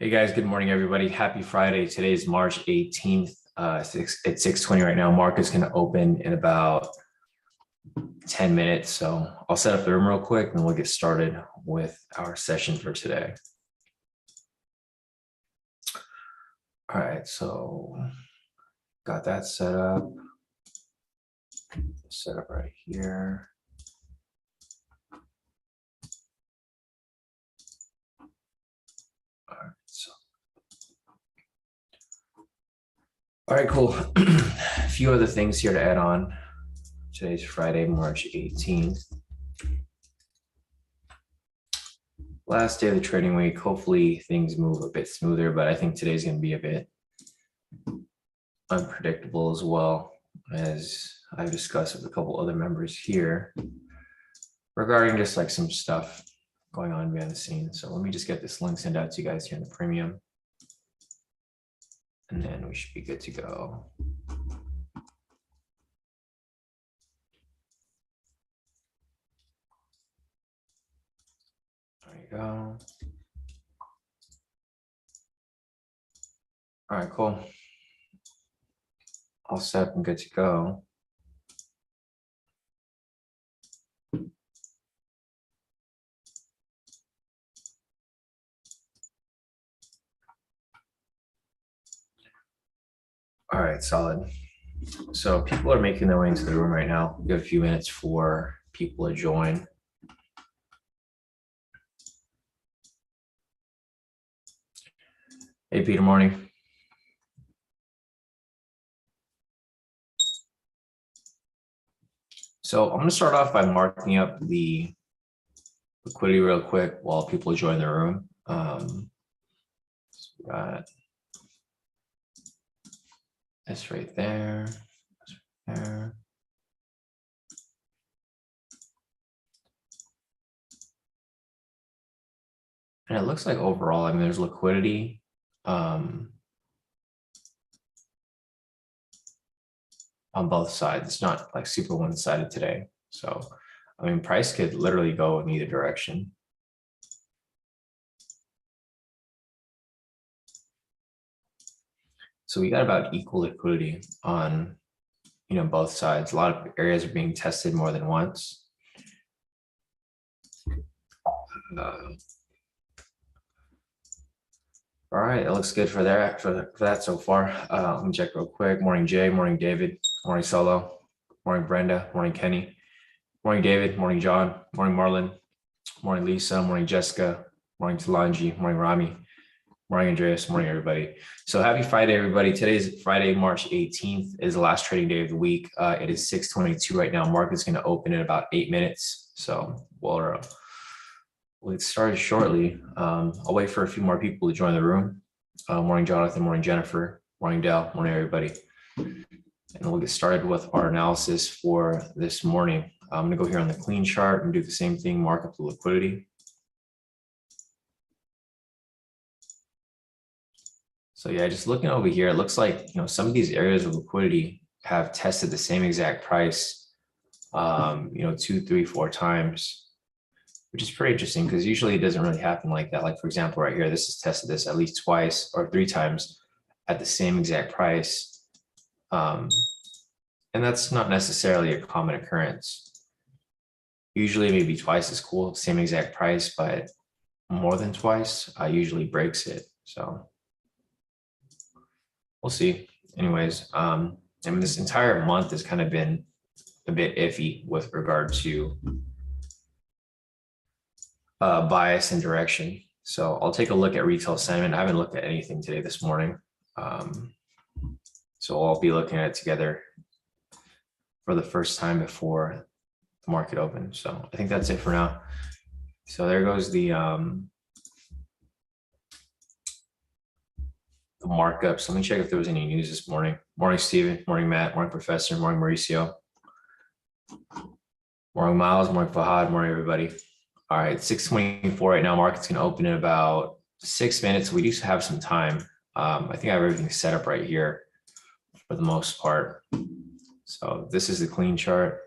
Hey guys, good morning, everybody. Happy Friday. Today is March 18th. At 6:20 right now. Market's going to open in about 10 minutes. So I'll set up the room real quick and we'll get started with our session for today. All right, so got that set up right here. All right, cool. A few other things here to add on. Today's Friday, March 18th. Last day of the trading week. Hopefully things move a bit smoother, but I think today's going to be a bit unpredictable as well, as I've discussed with a couple other members here regarding just like some stuff going on behind the scenes. So let me just get this link sent out to you guys here in the premium, and then we should be good to go. There you go. All right, cool. All set and good to go. All right, solid. So people are making their way into the room right now. We have a few minutes for people to join. Hey, Peter, morning. So I'm going to start off by marking up the liquidity real quick while people join the room. So we got this right there. And it looks like overall, I mean, there's liquidity. On both sides. It's not like super one-sided today. So, I mean, price could literally go in either direction. So we got about equal liquidity on, both sides. A lot of areas are being tested more than once. All right, it looks good for that so far. Let me check real quick. Morning, Jay. Morning, David. Morning, Solo. Morning, Brenda. Morning, Kenny. Morning, David. Morning, John. Morning, Marlon. Morning, Lisa. Morning, Jessica. Morning, Talanji. Morning, Rami. Morning, Andreas. Morning, everybody. So happy Friday, everybody. Today's Friday, March 18th is the last trading day of the week. It is 6:22 right now. Market's going to open in about 8 minutes. So we'll get started shortly. I'll wait for a few more people to join the room. Morning, Jonathan. Morning, Jennifer. Morning, Dell. Morning, everybody. And we'll get started with our analysis for this morning. I'm going to go here on the clean chart and do the same thing, mark up the liquidity. So yeah, just looking over here, it looks like, some of these areas of liquidity have tested the same exact price, 2, 3, 4 times, which is pretty interesting because usually it doesn't really happen like that. Like, for example, right here, this has tested this at least twice or 3 times at the same exact price. And that's not necessarily a common occurrence. Usually maybe twice is cool, same exact price, but more than twice usually breaks it. So we'll see. Anyways, I mean, this entire month has kind of been a bit iffy with regard to bias and direction. So I'll take a look at retail sentiment. I haven't looked at anything today this morning. So I'll be looking at it together for the first time before the market opens. So I think that's it for now. So there goes the markups. Let me check if there was any news this morning. Morning, Steven. Morning, Matt. Morning, Professor. Morning, Mauricio. Morning, Miles. Morning, Fahad. Morning, everybody. All right, 6:24 right now. Market's going to open in about 6 minutes. We do have some time. I think I have everything set up right here for the most part. So this is the clean chart.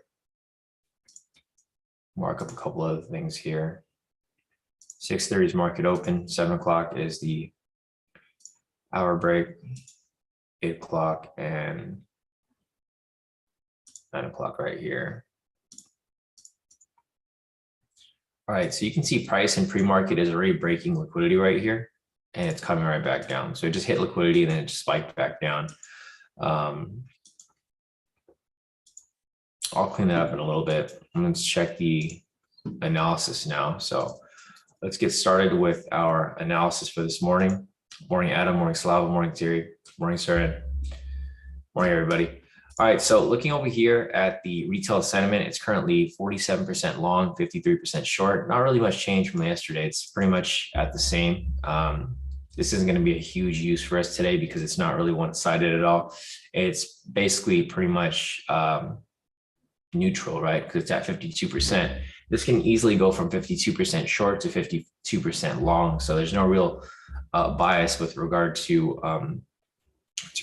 Mark up a couple other things here. 6:30 is market open. 7 o'clock is the hour break, 8 o'clock and 9 o'clock right here. All right, so you can see price in pre-market is already breaking liquidity right here, and it's coming right back down. So it just hit liquidity and then it just spiked back down. I'll clean that up in a little bit. Let's check the analysis now. So let's get started with our analysis for this morning. Morning, Adam. Morning, Slava. Morning, Thierry. Morning, Søren. Morning, everybody. All right, so looking over here at the retail sentiment, it's currently 47% long, 53% short. Not really much change from yesterday. It's pretty much at the same. This isn't going to be a huge use for us today because it's not really one-sided at all. It's basically pretty much neutral, right? Because it's at 52%. This can easily go from 52% short to 52% long. So there's no real bias with regard to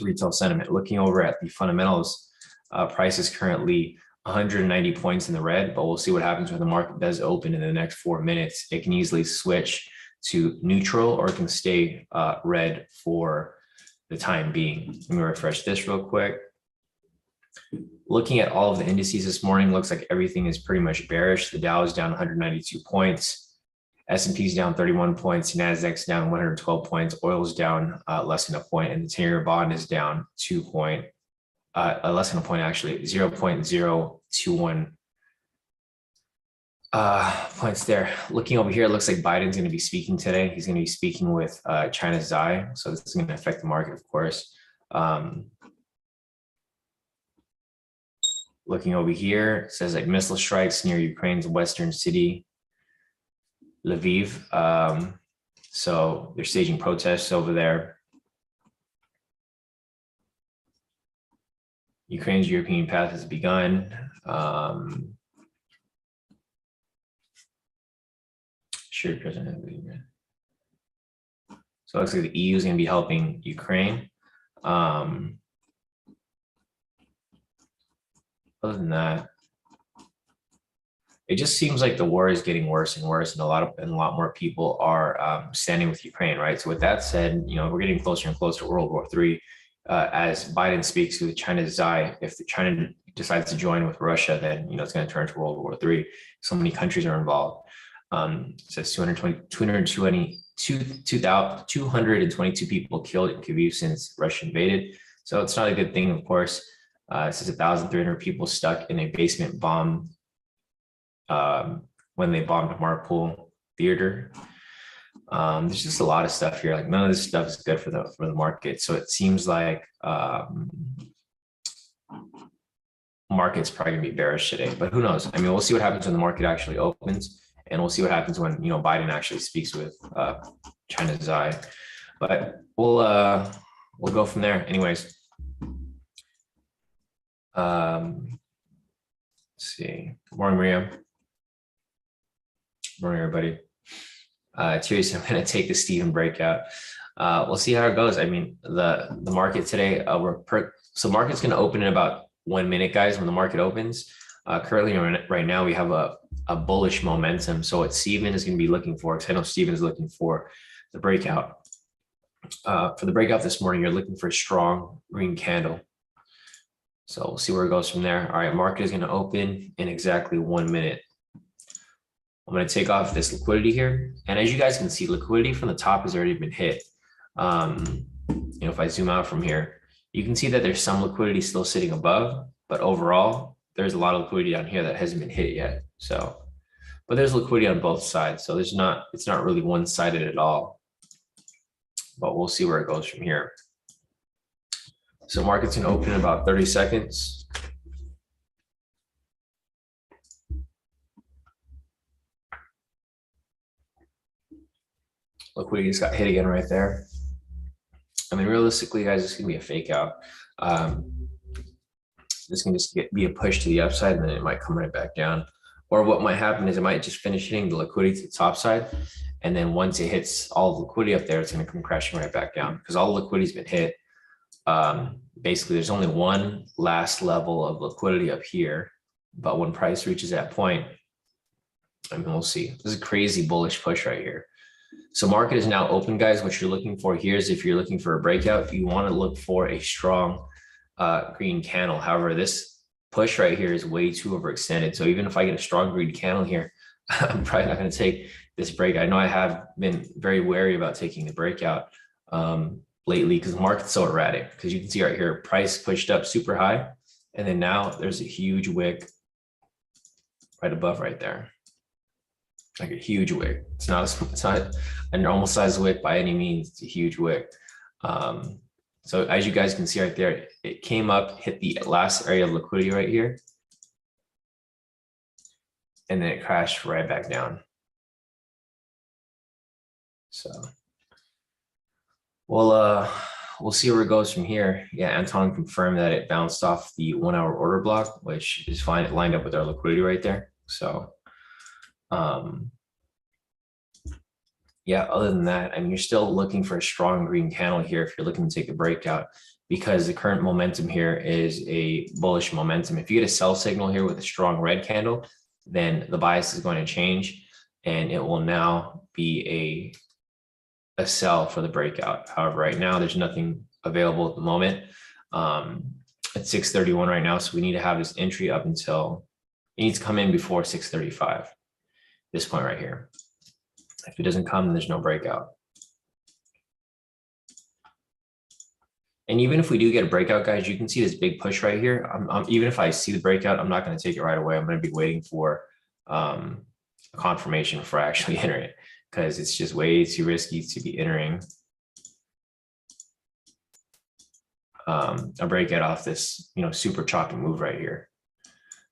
retail sentiment. Looking over at the fundamentals, price is currently 190 points in the red, but we'll see what happens when the market does open in the next 4 minutes. It can easily switch to neutral or it can stay red for the time being. Let me refresh this real quick. Looking at all of the indices this morning, looks like everything is pretty much bearish. The Dow is down 192 points. S&P is down 31 points, Nasdaq's down 112 points, oil's down less than a point, and the 10-year bond is down less than a point actually, 0.021 points there. Looking over here, it looks like Biden's going to be speaking today. He's going to be speaking with China's Xi, so this is going to affect the market, of course. Looking over here, it says like missile strikes near Ukraine's western city, Lviv. So they're staging protests over there. Ukraine's European path has begun. Sure, President. So it looks like the EU is going to be helping Ukraine. Other than that, it just seems like the war is getting worse and worse, and a lot more people are standing with Ukraine, right? So with that said, we're getting closer and closer to World War III. As Biden speaks to China's Xi, if China decides to join with Russia, then it's going to turn to World War III. So many countries are involved. It says 222 people killed in Kyiv since Russia invaded. So it's not a good thing, of course. It says 1,300 people stuck in a basement bomb when they bombed Mariupol theater. There's just a lot of stuff here. Like none of this stuff is good for the market. So it seems like market's probably gonna be bearish today, but who knows? I mean, we'll see what happens when the market actually opens, and we'll see what happens when Biden actually speaks with China's Xi. But we'll go from there. Anyways. Let's see. Morning, Maria. Morning, everybody. Thierry, I'm going to take the Steven breakout. We'll see how it goes. I mean, the market today, so market's going to open in about 1 minute, guys, when the market opens. Currently, right now, we have a bullish momentum. So what Steven is going to be looking for, because I know Steven is looking for the breakout. For the breakout this morning, you're looking for a strong green candle. So we'll see where it goes from there. All right, market is going to open in exactly 1 minute. I'm going to take off this liquidity here. And as you guys can see, liquidity from the top has already been hit. If I zoom out from here, you can see that there's some liquidity still sitting above, but overall, there's a lot of liquidity down here that hasn't been hit yet. So, but there's liquidity on both sides. So it's not really one-sided at all, but we'll see where it goes from here. So market's gonna open in about 30 seconds. Liquidity just got hit again right there. I mean, realistically, guys, this can be a fake out. This can just be a push to the upside, and then it might come right back down. Or what might happen is it might just finish hitting the liquidity to the top side. And then once it hits all the liquidity up there, it's going to come crashing right back down because all the liquidity has been hit. Basically, there's only one last level of liquidity up here. But when price reaches that point, I mean, we'll see. This is a crazy bullish push right here. So market is now open, guys. What you're looking for here is if you're looking for a breakout, you want to look for a strong green candle. However, this push right here is way too overextended. So even if I get a strong green candle here, I'm probably not going to take this break. I know I have been very wary about taking the breakout lately because the market's so erratic. Because you can see right here, price pushed up super high. And then now there's a huge wick right above right there. Like a huge wick. It's not a normal size wick by any means. It's a huge wick. So as you guys can see right there, it came up, hit the last area of liquidity right here. And then it crashed right back down. So we'll see where it goes from here. Yeah, Anton confirmed that it bounced off the 1 hour order block, which is fine. It lined up with our liquidity right there. So yeah, other than that, I mean, you're still looking for a strong green candle here if you're looking to take a breakout, because the current momentum here is a bullish momentum. If you get a sell signal here with a strong red candle, then the bias is going to change and it will now be a sell for the breakout. However, right now there's nothing available at the moment. It's 6:31 right now, so we need to have this entry up until it needs to come in before 6:35. This point right here. If it doesn't come, then there's no breakout. And even if we do get a breakout, guys, you can see this big push right here. Even if I see the breakout, I'm not going to take it right away. I'm going to be waiting for a confirmation before I actually enter it, because it's just way too risky to be entering a breakout off this, super choppy move right here.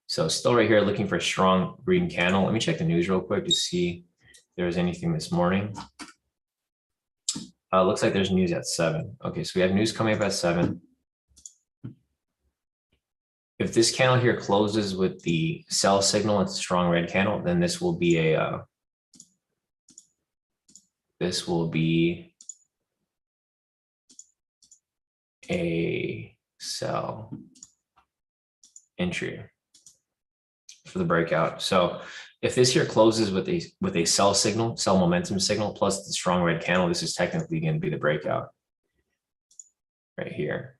So still right here, looking for a strong green candle. Let me check the news real quick to see if there was anything this morning. Looks like there's news at 7. Okay, so we have news coming up at 7. If this candle here closes with the sell signal, it's a strong red candle, then this will be a sell entry for the breakout. So if this here closes with a sell signal, sell momentum signal, plus the strong red candle, this is technically going to be the breakout right here.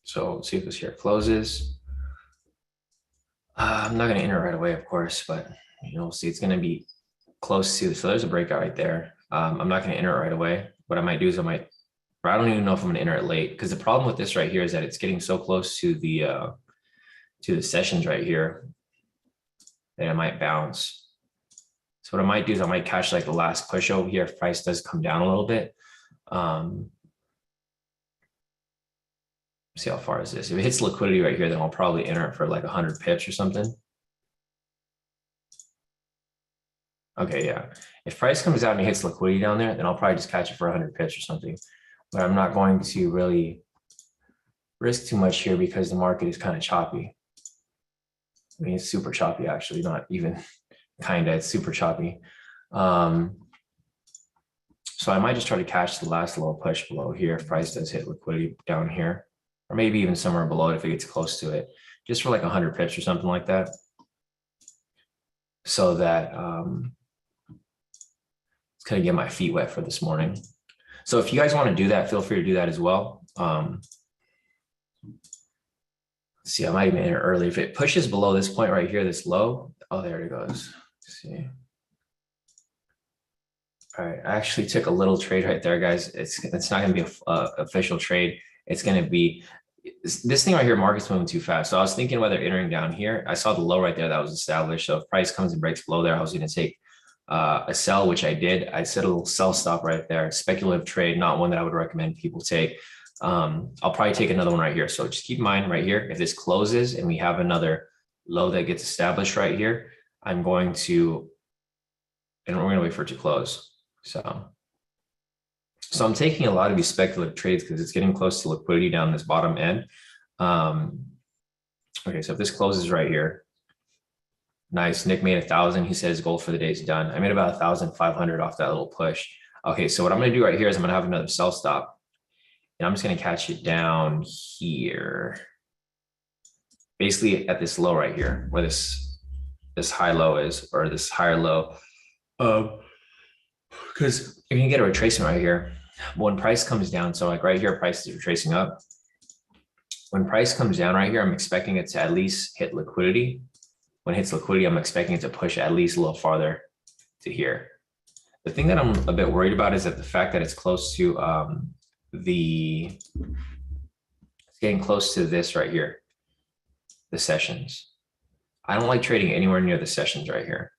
So let's see if this here closes. I'm not going to enter right away, of course, but we'll see. It's going to be close to. So there's a breakout right there. I'm not going to enter it right away. What I might do is I don't even know if I'm going to enter it late, because the problem with this right here is that it's getting so close to the sessions right here that it might bounce. So what I might do is I might catch like the last push over here if price does come down a little bit. See how far is this? If it hits liquidity right here, then I'll probably enter it for like 100 pips or something. Okay, yeah. If price comes out and it hits liquidity down there, then I'll probably just catch it for 100 pips or something. But I'm not going to really risk too much here because the market is kind of choppy. I mean, it's super choppy, actually, not even kind of, it's super choppy. So I might just try to catch the last little push below here if price does hit liquidity down here, or maybe even somewhere below it if it gets close to it, just for like 100 pips or something like that. So that it's going to get my feet wet for this morning. So if you guys want to do that, feel free to do that as well. See, I might even enter early. If it pushes below this point right here, this low, oh, there it goes. Let's see. All right, I actually took a little trade right there, guys. It's not going to be a official trade. It's going to be this thing right here. Market's moving too fast. So I was thinking whether entering down here. I saw the low right there that was established. So if price comes and breaks below there, I was going to take a sell, which I did. I set a little sell stop right there. Speculative trade, not one that I would recommend people take. I'll probably take another one right here. So just keep in mind right here, if this closes and we have another low that gets established right here, I'm going to, and we're going to wait for it to close. So I'm taking a lot of these speculative trades because it's getting close to liquidity down this bottom end. Okay, so if this closes right here, nice. Nick made 1,000. He says goal for the day is done. I made about 1,500 off that little push. Okay, so what I'm going to do right here is I'm going to have another sell stop. And I'm just going to catch it down here, basically at this low right here, where this high low is, or this higher low. Because you're gonna get a retracement right here. When price comes down, so like right here, price is retracing up. When price comes down right here, I'm expecting it to at least hit liquidity. When it hits liquidity, I'm expecting it to push at least a little farther to here. The thing that I'm a bit worried about is that the fact that it's close to it's getting close to this right here, the sessions. I don't like trading anywhere near the sessions right here.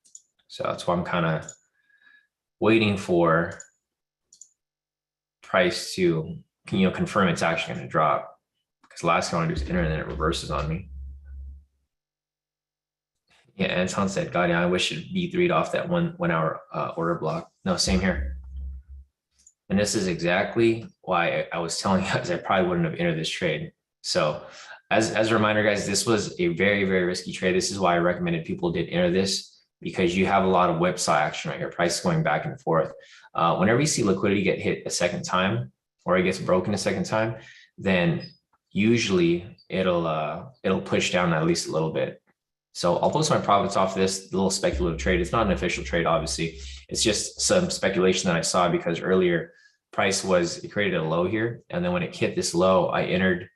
So that's why I'm kind of waiting for price to, confirm it's actually going to drop. Because last thing I want to do is enter and then it reverses on me. Yeah, Anton said, God, yeah, I wish it B3'd off that one hour order block. No, same here. And this is exactly why I was telling you guys I probably wouldn't have entered this trade. So as a reminder, guys, this was a very, very risky trade. This is why I recommended people did enter this, because you have a lot of whipsaw action right here, price going back and forth. Whenever you see liquidity get hit a second time, or it gets broken a second time, then usually it'll push down at least a little bit. So I'll post my profits off this little speculative trade. It's not an official trade, obviously. It's just some speculation that I saw, because earlier price it created a low here. And then when it hit this low, I entered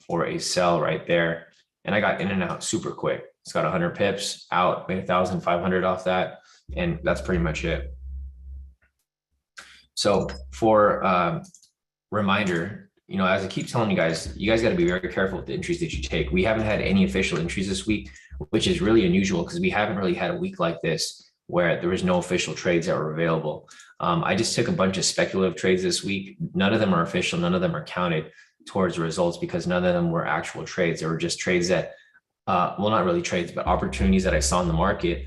for a sell right there. And I got in and out super quick. It's got 100 pips out, made 1,500 off that. And that's pretty much it. So for reminder, as I keep telling you guys got to be very careful with the entries that you take. We haven't had any official entries this week, which is really unusual because we haven't really had a week like this where there was no official trades that were available. I just took a bunch of speculative trades this week. None of them are official. None of them are counted towards results because none of them were actual trades. They were just trades that, well, not really trades, but opportunities that I saw in the market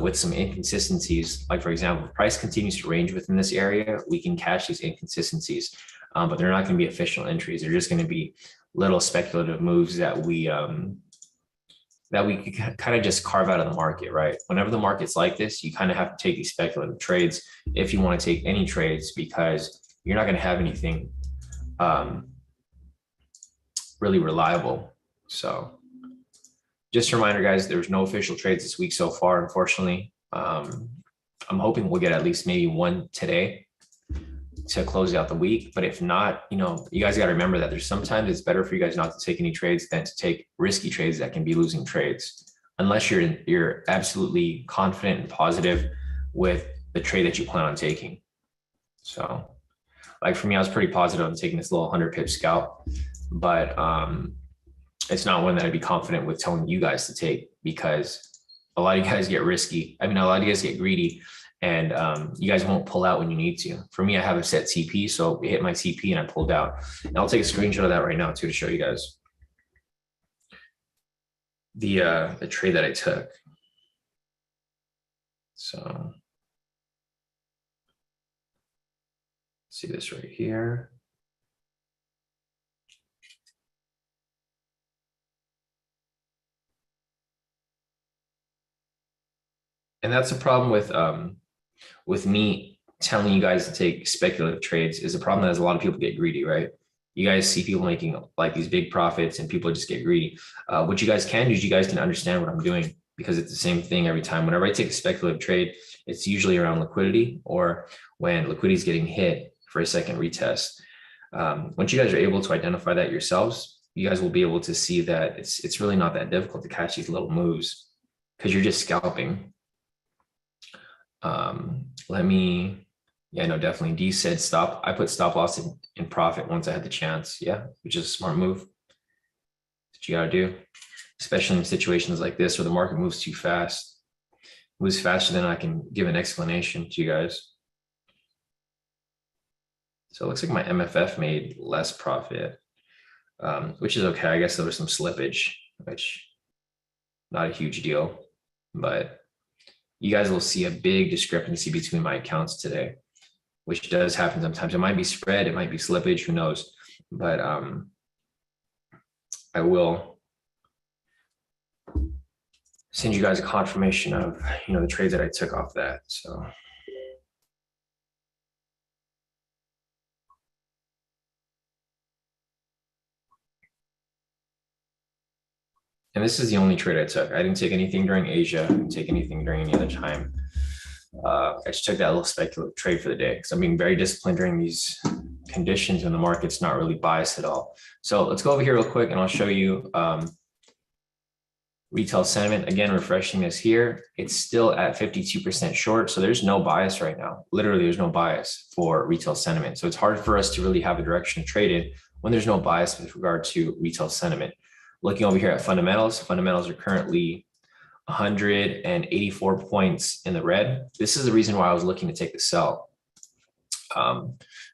with some inconsistencies. Like, for example, if price continues to range within this area, we can catch these inconsistencies, but they're not going to be official entries. They're just going to be little speculative moves that we kind of just carve out of the market, right? Whenever the market's like this, you kind of have to take these speculative trades if you want to take any trades, because you're not going to have anything really reliable. So just a reminder, guys, there's no official trades this week so far, unfortunately. I'm hoping we'll get at least maybe one today to close out the week. But if not, you guys got to remember that there's sometimes it's better for you guys not to take any trades than to take risky trades that can be losing trades, unless you're absolutely confident and positive with the trade that you plan on taking. So like for me, I was pretty positive on taking this little 100 pip scalp, but it's not one that I'd be confident with telling you guys to take, because a lot of you guys get risky. I mean, a lot of you guys get greedy, and you guys won't pull out when you need to. For me, I have a set TP, so it hit my TP and I pulled out. And I'll take a screenshot of that right now too to show you guys the trade that I took. So see this right here. And that's the problem with me telling you guys to take speculative trades, is a problem that a lot of people get greedy, right? You guys see people making like these big profits and people just get greedy. What you guys can do is you guys can understand what I'm doing, because it's the same thing every time. Whenever I take a speculative trade, it's usually around liquidity or when liquidity is getting hit for a second retest. Once you guys are able to identify that yourselves, you guys will be able to see that it's really not that difficult to catch these little moves, because you're just scalping. No, definitely. D said stop. I put stop loss in profit once I had the chance. Yeah, which is a smart move that you got to do, especially in situations like this where the market moves too fast, moves faster than I can give an explanation to you guys. So it looks like my MFF made less profit, which is okay. I guess there was some slippage, which not a huge deal, but you guys will see a big discrepancy between my accounts today, which does happen sometimes. It might be spread, it might be slippage, who knows? But I will send you guys a confirmation of the trades that I took off that. So And this is the only trade I took. I didn't take anything during Asia. I didn't take anything during any other time. I just took that little speculative trade for the day because I'm being very disciplined during these conditions when the market's not really biased at all. So let's go over here real quick and I'll show you retail sentiment. Again, refreshing this here. It's still at 52% short. So there's no bias right now. Literally, there's no bias for retail sentiment. So it's hard for us to really have a direction to trade in when there's no bias with regard to retail sentiment. Looking over here at fundamentals, fundamentals are currently 184 points in the red. This is the reason why I was looking to take the sell,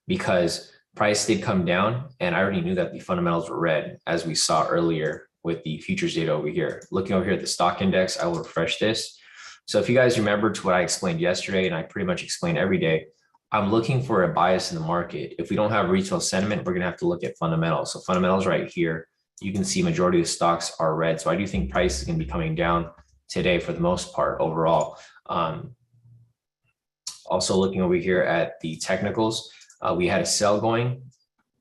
because price did come down and I already knew that the fundamentals were red, as we saw earlier with the futures data over here. Looking over here at the stock index, I will refresh this. So if you guys remember to what I explained yesterday, and I pretty much explain every day, I'm looking for a bias in the market. If we don't have retail sentiment, we're gonna have to look at fundamentals. So fundamentals right here, you can see majority of the stocks are red. So I do think price is gonna be coming down today for the most part overall. Also looking over here at the technicals, we had a sell going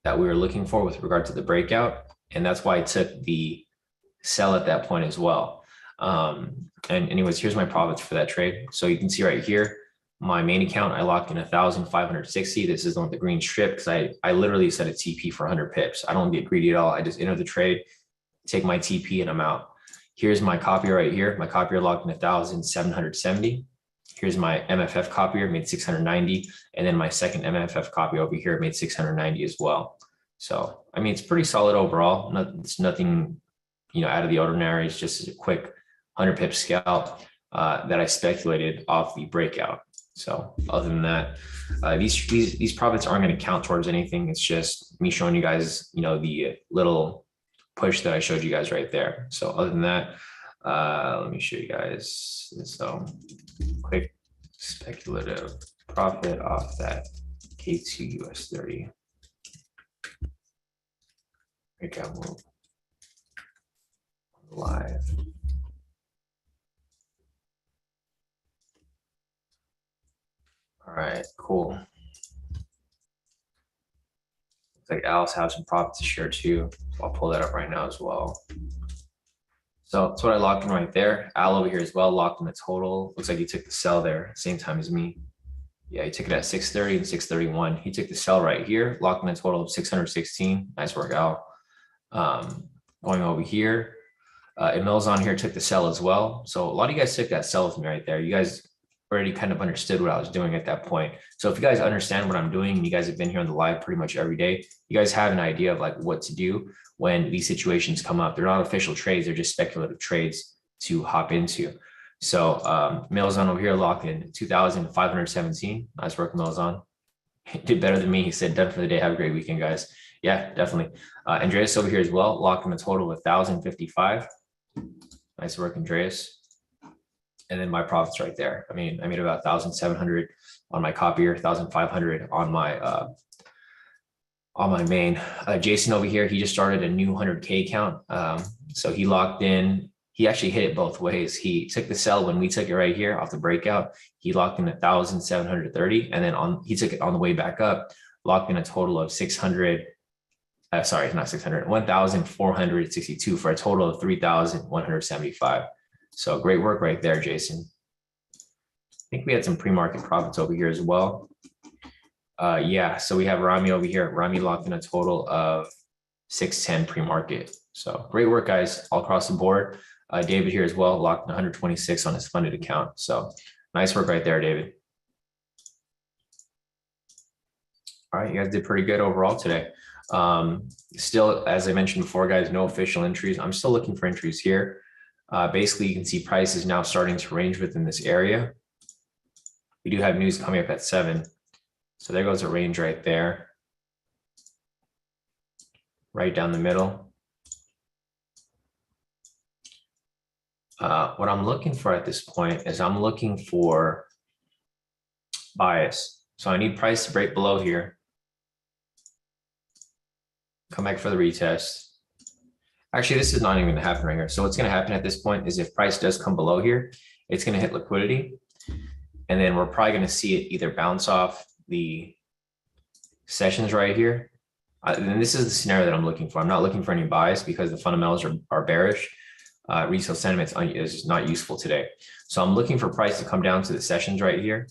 that we were looking for with regard to the breakout. And that's why I took the sell at that point as well. And anyways, here's my profits for that trade. So you can see right here, my main account, I locked in 1,560. This is on the green strip because I literally set a TP for 100 pips. I don't get greedy at all. I just enter the trade, take my TP and I'm out. Here's my copier right here. My copier locked in 1,770. Here's my MFF copier, made 690. And then my second MFF copy over here made 690 as well. So, I mean, it's pretty solid overall. It's nothing, out of the ordinary. It's just a quick 100 pip scalp that I speculated off the breakout. So other than that, these profits aren't going to count towards anything. It's just me showing you guys, the little push that I showed you guys right there. So other than that, let me show you guys this quick speculative profit off that K2 US30 breakout move live. All right, cool. Looks like Alice has some profits to share too. So I'll pull that up right now as well. So that's what I locked in right there. Al over here as well, locked in the total. Looks like he took the sell there, same time as me. Yeah, he took it at 630 and 631. He took the sell right here, locked in a total of 616. Nice work, Al. Going over here, Emil's on here, took the sell as well. So a lot of you guys took that sell with me right there. You guys already kind of understood what I was doing at that point. So if you guys understand what I'm doing, and you guys have been here on the live pretty much every day, you guys have an idea of like what to do when these situations come up. They're not official trades, they're just speculative trades to hop into. So Milzon over here locked in 2,517. Nice work, Milzon. He did better than me. He said, done for the day. Have a great weekend, guys. Yeah, definitely. Andreas over here as well, locked in a total of 1,055. Nice work, Andreas. And then my profits right there. I mean, I made about 1,700 on my copier, 1,500 on my main. Jason over here, he just started a new 100K account. So he locked in. He actually hit it both ways. He took the sell when we took it right here off the breakout. He locked in 1,730, and then he took it on the way back up, locked in a total of 600. Sorry, not 600, 1,462 for a total of 3,175. So great work right there, Jason. I think we had some pre-market profits over here as well. Yeah, so we have Rami over here. Rami locked in a total of 610 pre-market. So great work, guys, all across the board. David here as well, locked in 126 on his funded account. So nice work right there, David. All right, you guys did pretty good overall today. Still, as I mentioned before, guys, no official entries. I'm still looking for entries here. Basically, you can see price is now starting to range within this area. We do have news coming up at 7. So there goes a range right there. Right down the middle. What I'm looking for at this point is I'm looking for bias. So I need price to break below here. Come back for the retest. Actually, this is not even gonna happen right here. So what's gonna happen at this point is if price does come below here, it's gonna hit liquidity. And then we're probably gonna see it either bounce off the sessions right here. And this is the scenario that I'm looking for. I'm not looking for any bias because the fundamentals are bearish. retail sentiment is not useful today. So I'm looking for price to come down to the sessions right here.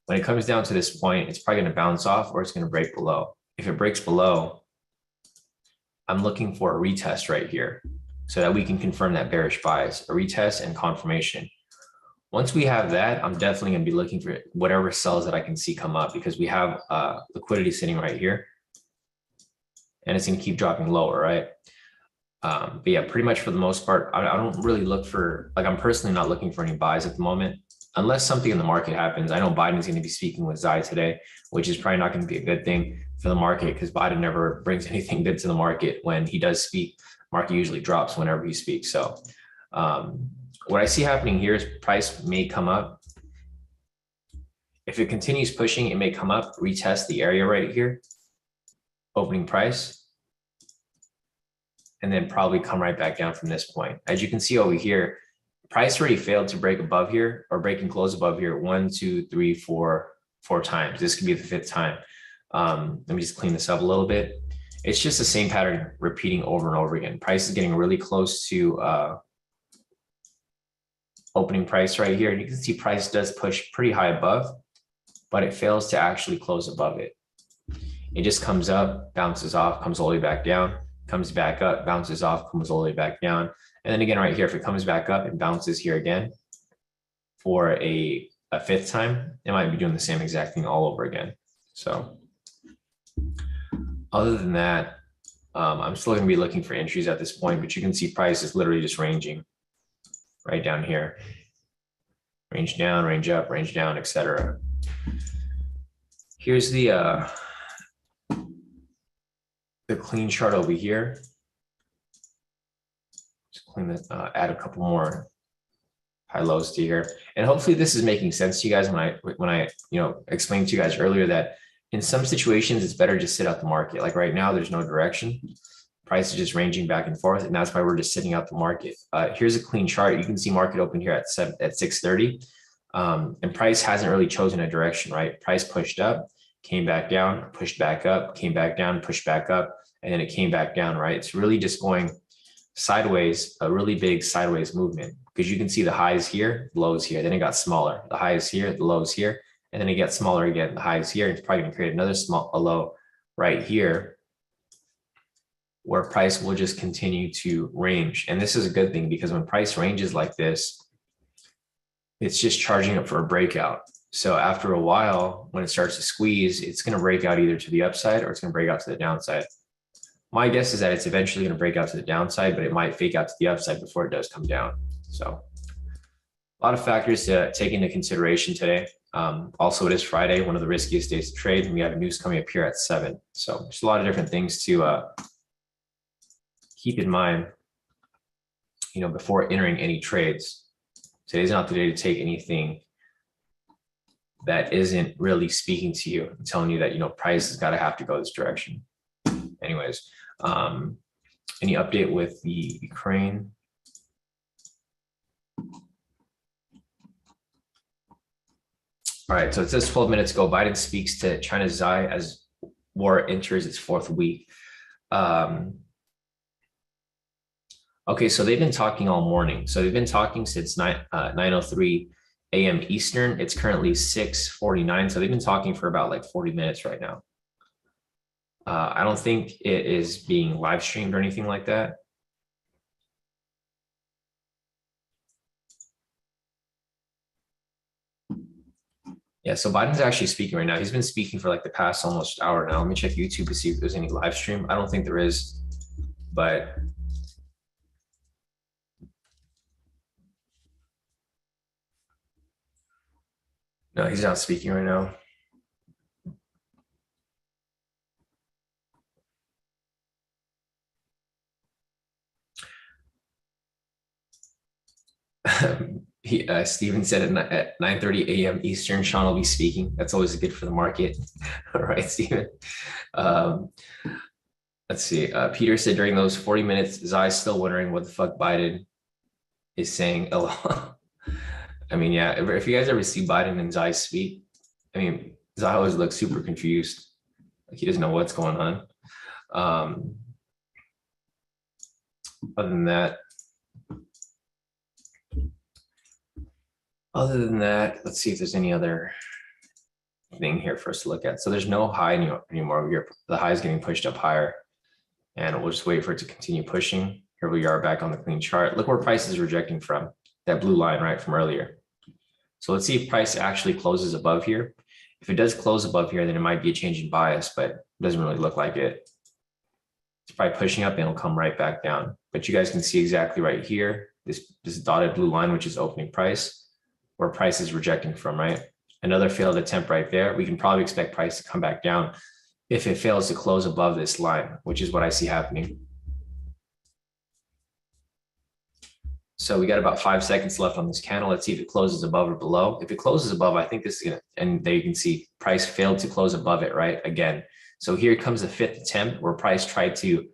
When it comes down to this point, it's probably going to bounce off or it's going to break below. If it breaks below, I'm looking for a retest right here so that we can confirm that bearish bias, a retest and confirmation. Once we have that, I'm definitely going to be looking for whatever sells that I can see come up, because we have liquidity sitting right here and it's going to keep dropping lower, right? But yeah, pretty much for the most part, I don't really look for, like, I'm personally not looking for any buys at the moment, unless something in the market happens. I know Biden's going to be speaking with Xi today, which is probably not going to be a good thing for the market, because Biden never brings anything good to the market. When he does speak, market usually drops whenever he speaks. So what I see happening here is price may come up. If it continues pushing, it may come up, retest the area right here, opening price, and then probably come right back down from this point. As you can see over here, price already failed to break above here, or break and close above here 1, 2, 3, 4 times. This could be the 5th time. Let me just clean this up a little bit. It's just the same pattern repeating over and over again. Price is getting really close to opening price right here. And you can see price does push pretty high above, but it fails to actually close above it. It just comes up, bounces off, comes all the way back down, comes back up, bounces off, comes all the way back down. And then again, right here, if it comes back up and bounces here again for a 5th time, it might be doing the same exact thing all over again. So other than that, I'm still going to be looking for entries at this point, but you can see price is literally just ranging right down here. Range down, range up, range down, etc. Here's the clean chart over here. Just clean this, add a couple more high lows to here. And hopefully this is making sense to you guys when I explained to you guys earlier that in some situations it's better to sit out the market. Like right now, there's no direction. Price is just ranging back and forth, and that's why we're just sitting out the market. Here's a clean chart. You can see market open here at 6:30, and price hasn't really chosen a direction, right? Price pushed up, came back down, pushed back up, came back down, pushed back up, and then it came back down, right? It's really just going sideways, a really big sideways movement, because you can see the highs here, lows here, then it got smaller. The highs here, the lows here, and then it gets smaller again. The highs here, it's probably going to create another a low right here, where price will just continue to range. And this is a good thing, because when price ranges like this, it's just charging up for a breakout. So after a while, when it starts to squeeze, it's going to break out either to the upside or it's going to break out to the downside. My guess is that it's eventually going to break out to the downside, but it might fake out to the upside before it does come down. So a lot of factors to take into consideration today. Also, it is Friday, one of the riskiest days to trade, and we have news coming up here at 7. So there's a lot of different things to keep in mind, before entering any trades. Today's not the day to take anything that isn't really speaking to you and telling you that, price has got to have to go this direction. Anyways, any update with the Ukraine? All right, so it says 12 minutes ago, Biden speaks to China's Xi as war enters its 4th week. Okay, so they've been talking all morning. So they've been talking since 9:03 a.m. Eastern. It's currently 6:49. So they've been talking for about like 40 minutes right now. I don't think it is being live streamed or anything like that. Yeah, so Biden's actually speaking right now. He's been speaking for like the past almost hour now. Let me check YouTube to see if there's any live stream. I don't think there is, but no, he's not speaking right now. Steven said at 9:30 a.m. Eastern, Sean will be speaking. That's always good for the market. All right, Steven. Let's see. Peter said during those 40 minutes, Zai's still wondering what the fuck Biden is saying. I mean, yeah, if you guys ever see Biden and Zai speak, I mean, Zai always looks super confused. Like he doesn't know what's going on. Other than that, Other than that, let's see if there's any other thing here for us to look at. So there's no high anymore. The high is getting pushed up higher, and we'll just wait for it to continue pushing. Here we are back on the clean chart. Look where price is rejecting from, that blue line, right, from earlier. So let's see if price actually closes above here. If it does close above here, then it might be a change in bias, but it doesn't really look like it. It's probably pushing up and it'll come right back down. But you guys can see exactly right here, this dotted blue line, which is opening price, where price is rejecting from, right? Another failed attempt right there. We can probably expect price to come back down if it fails to close above this line, which is what I see happening. So we got about 5 seconds left on this candle. Let's see if it closes above or below. If it closes above, I think this is gonna, and there you can see price failed to close above it, right? Again. So here comes the 5th attempt where price tried to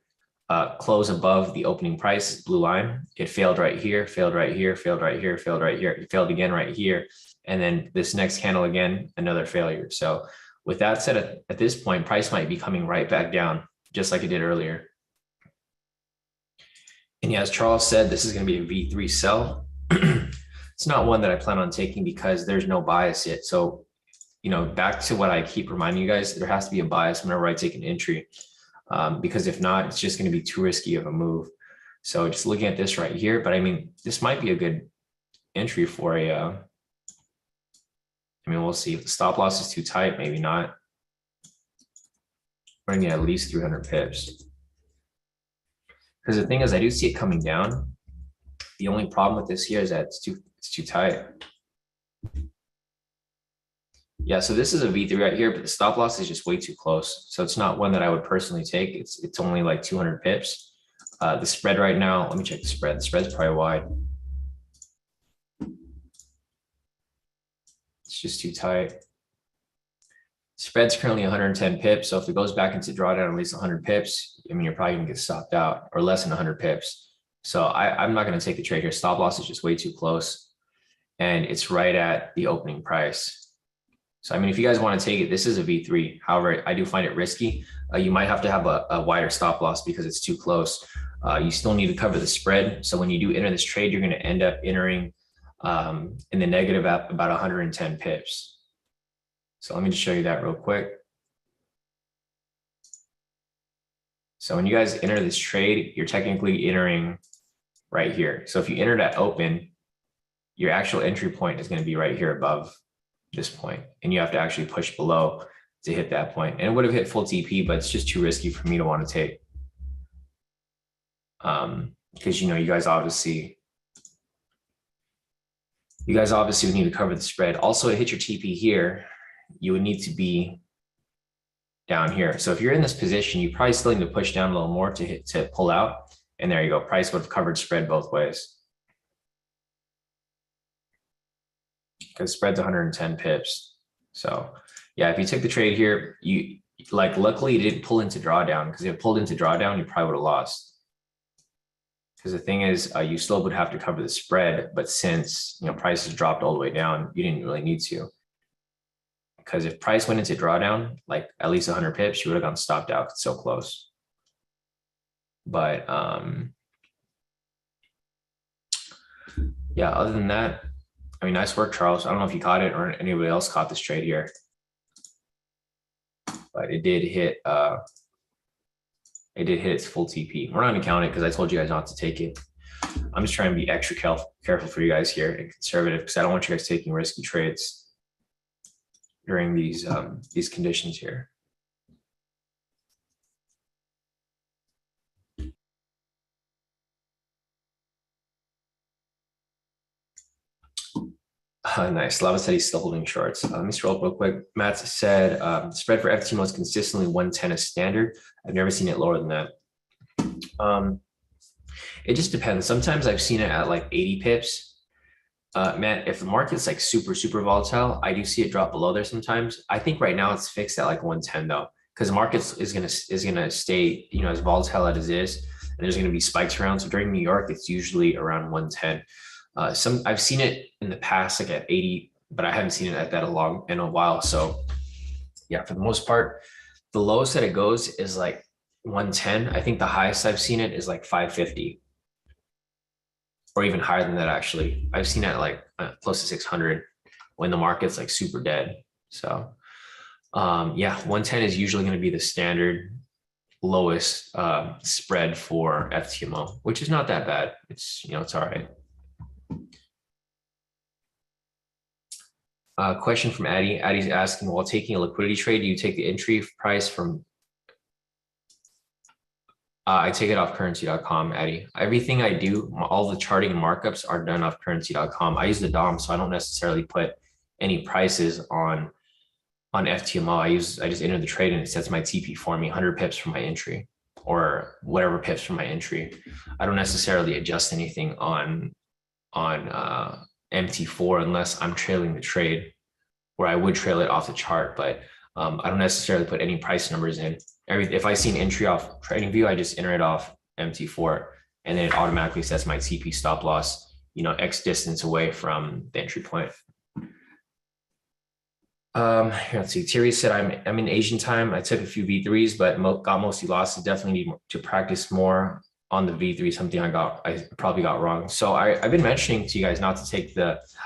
close above the opening price, blue line. It failed right here, failed right here, failed right here, failed right here. It failed again right here. And then this next candle again, another failure. So with that said, at this point, price might be coming right back down, just like it did earlier. And yeah, as Charles said, this is going to be a V3 sell. It's not one that I plan on taking because there's no bias yet. So, you know, back to what I keep reminding you guys, there has to be a bias whenever I take an entry, because if not, it's just going to be too risky of a move. So just looking at this right here, but I mean, this might be a good entry for a, I mean, we'll see if the stop loss is too tight, maybe not. We're going to need at least 300 pips. Because the thing is, I do see it coming down. The only problem with this here is that it's too tight. Yeah, so this is a V3 right here, but the stop loss is just way too close. So it's not one that I would personally take. It's only like 200 pips. The spread right now, let me check the spread. The spread's probably wide. It's just too tight. Spread's currently 110 pips. So if it goes back into drawdown at least 100 pips, I mean, you're probably gonna get stopped out, or less than 100 pips. So I'm not gonna take the trade here. Stop loss is just way too close. And it's right at the opening price. So, I mean, if you guys want to take it, this is a V3. However, I do find it risky. You might have to have a wider stop loss because it's too close. You still need to cover the spread. So when you do enter this trade, you're going to end up entering in the negative at about 110 pips. So let me just show you that real quick. So when you guys enter this trade, you're technically entering right here. So if you enter at open, your actual entry point is going to be right here above this point, and you have to actually push below to hit that point. And it would have hit full TP, but it's just too risky for me to want to take. Because, you know, you guys obviously would need to cover the spread. Also, to hit your TP here, you would need to be down here. So if you're in this position, you probably still need to push down a little more to pull out. And there you go. Price would have covered spread both ways. Because spread's 110 pips. So yeah, if you took the trade here, you luckily it didn't pull into drawdown, because if it pulled into drawdown, you probably would have lost. Because the thing is, you still would have to cover the spread, but since, you know, prices dropped all the way down, you didn't really need to. Because if price went into drawdown, like at least 100 pips, you would have gotten stopped out. It's so close. But yeah, other than that, I mean, nice work, Charles. I don't know if you caught it or anybody else caught this trade here, but it did hit its full TP. We're not gonna count it because I told you guys not to take it. I'm just trying to be extra careful for you guys here and conservative, because I don't want you guys taking risky trades during these conditions here. Nice. Lava said he's still holding shorts. Let me scroll up real quick. Matt said spread for FT most consistently 110 is standard. I've never seen it lower than that. It just depends. Sometimes I've seen it at like 80 pips. Matt, if the market's like super volatile, I do see it drop below there sometimes. I think right now it's fixed at like 110 though, because the market is gonna stay, you know, as volatile as it is, and there's gonna be spikes around. So during New York, it's usually around 110. I've seen it in the past like at 80, but I haven't seen it at that in a while. So yeah, for the most part, the lowest that it goes is like 110. I think the highest I've seen it is like 550. or even higher than that. Actually, I've seen that like close to 600 when the market's like super dead. So yeah, 110 is usually going to be the standard lowest spread for FTMO, which is not that bad. It's, you know, it's all right. Question from Addie. Addie's asking, while taking a liquidity trade, do you take the entry price from? I take it off currency.com, Addie. Everything I do, all the charting and markups are done off currency.com. I use the DOM, so I don't necessarily put any prices on FTMO. I just enter the trade and it sets my TP for me, 100 pips for my entry or whatever pips for my entry. I don't necessarily adjust anything on MT4 unless I'm trailing the trade, where I would trail it off the chart, but I don't necessarily put any price numbers in. If I see an entry off TradingView, I just enter it off MT4, and then it automatically sets my TP stop loss, you know, X distance away from the entry point. Here, let's see. Thierry said, I'm in Asian time. I took a few V3s, but got mostly lost. I definitely need to practice more on the V3, something I probably got wrong. So I've been mentioning to you guys not to take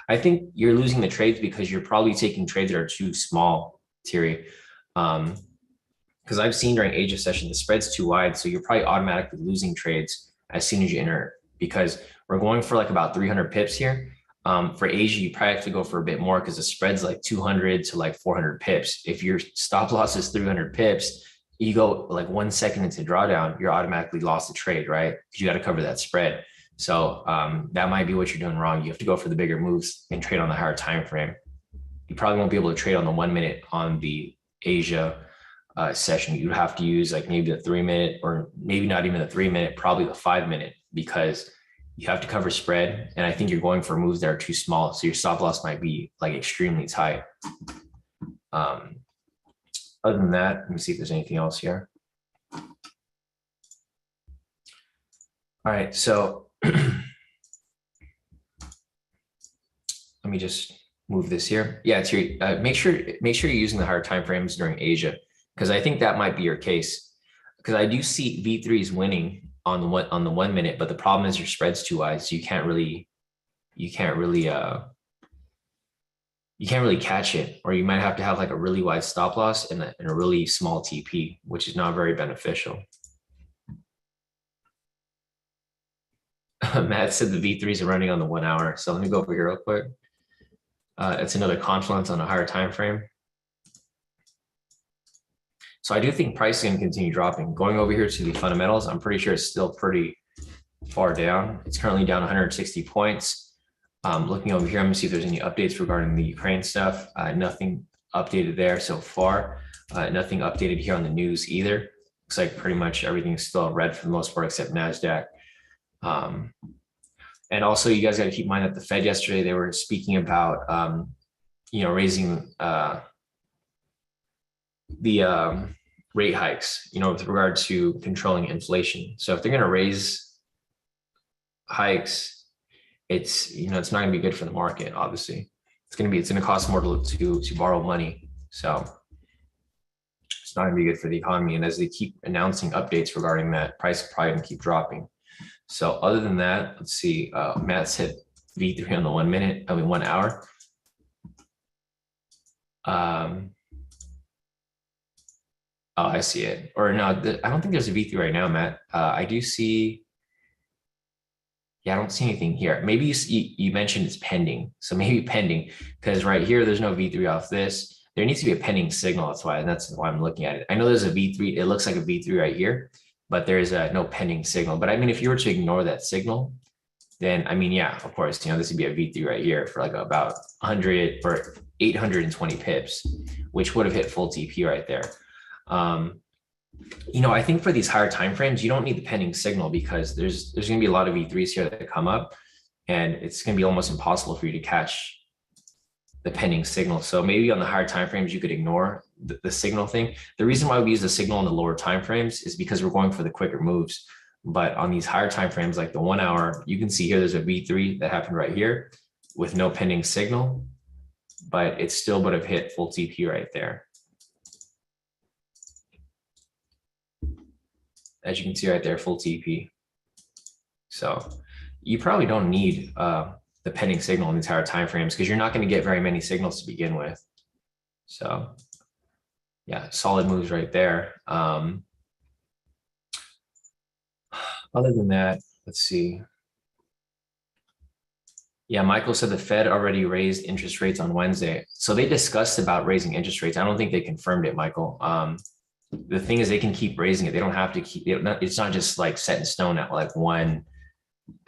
I think you're losing the trades because you're probably taking trades that are too small, Thierry. Because I've seen during Asia session, the spread's too wide. So you're probably automatically losing trades as soon as you enter, because we're going for like about 300 pips here. For Asia, you probably have to go for a bit more because the spread's like 200 to like 400 pips. If your stop loss is 300 pips, you go like 1 second into drawdown, you're automatically lost the trade, right? Because you got to cover that spread. So that might be what you're doing wrong. You have to go for the bigger moves and trade on the higher time frame. You probably won't be able to trade on the 1 minute on the Asia session. You'd have to use like maybe the 3 minute, or maybe not even the 3 minute, probably the 5 minute, because you have to cover spread. And I think you're going for moves that are too small. So your stop loss might be like extremely tight. Other than that, let me see if there's anything else here. All right, so let me just move this here. Yeah, it's your, make sure you're using the higher time frames during Asia, because I think that might be your case. Because I do see V3s winning on the 1 minute, but the problem is your spread's too wide, so you can't really catch it, or you might have to have like a really wide stop loss and a really small TP, which is not very beneficial. Matt said the V3s are running on the 1 hour, so let me go over here real quick. It's another confluence on a higher time frame. So I do think price is going to continue dropping. Going over here to the fundamentals, I'm pretty sure it's still pretty far down. It's currently down 160 points. Looking over here, I'm going to see if there's any updates regarding the Ukraine stuff. Nothing updated there so far. Nothing updated here on the news either. Looks like pretty much everything's still red for the most part except NASDAQ. And also, you guys got to keep in mind that the Fed yesterday, they were speaking about, you know, raising the rate hikes, you know, with regard to controlling inflation. So if they're going to raise hikes, it's, you know, it's not going to be good for the market. Obviously, it's going to cost more to borrow money. So it's not going to be good for the economy. And as they keep announcing updates regarding that, price is probably going to keep dropping. So other than that, let's see. Matt said V3 on the 1 minute. I mean 1 hour. Oh, I see it. Or no, I don't think there's a V3 right now, Matt. I do see. Yeah, I don't see anything here. Maybe you mentioned it's pending. So maybe pending, because right here, there's no V3 off this. There needs to be a pending signal. That's why I'm looking at it. I know there's a V3. It looks like a V3 right here, but there is no pending signal. But I mean, if you were to ignore that signal, then I mean, yeah, of course, you know, this would be a V3 right here for like about 100 or 820 pips, which would have hit full TP right there. You know, I think for these higher timeframes, you don't need the pending signal, because there's going to be a lot of V3s here that come up, and it's going to be almost impossible for you to catch the pending signal. So maybe on the higher timeframes, you could ignore the signal thing. The reason why we use the signal on the lower timeframes is because we're going for the quicker moves. But on these higher timeframes, like the 1 hour, you can see here there's a V3 that happened right here with no pending signal, but it still would have hit full TP right there. As you can see right there, full TP. So you probably don't need the pending signal in the entire time frames because you're not going to get very many signals to begin with. So yeah, solid moves right there. Other than that, let's see. Yeah, Michael said the Fed already raised interest rates on Wednesday. So they discussed about raising interest rates. I don't think they confirmed it, Michael. The thing is they can keep raising it. They don't have to keep it. It's not just like set in stone at like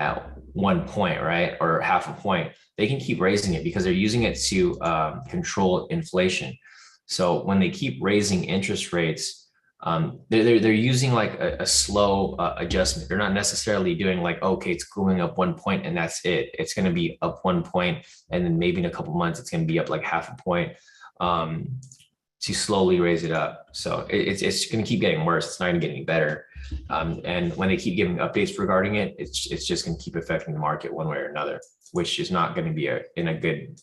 at 1 point, right? Or half a point. They can keep raising it because they're using it to control inflation. So when they keep raising interest rates, they're using like a slow adjustment. They're not necessarily doing like, okay, it's going up 1 point and that's it. It's going to be up 1 point, and then maybe in a couple months it's going to be up like half a point to slowly raise it up. So it's going to keep getting worse. It's not going to get any better. And when they keep giving updates regarding it, it's just going to keep affecting the market one way or another, which is not going to be in a good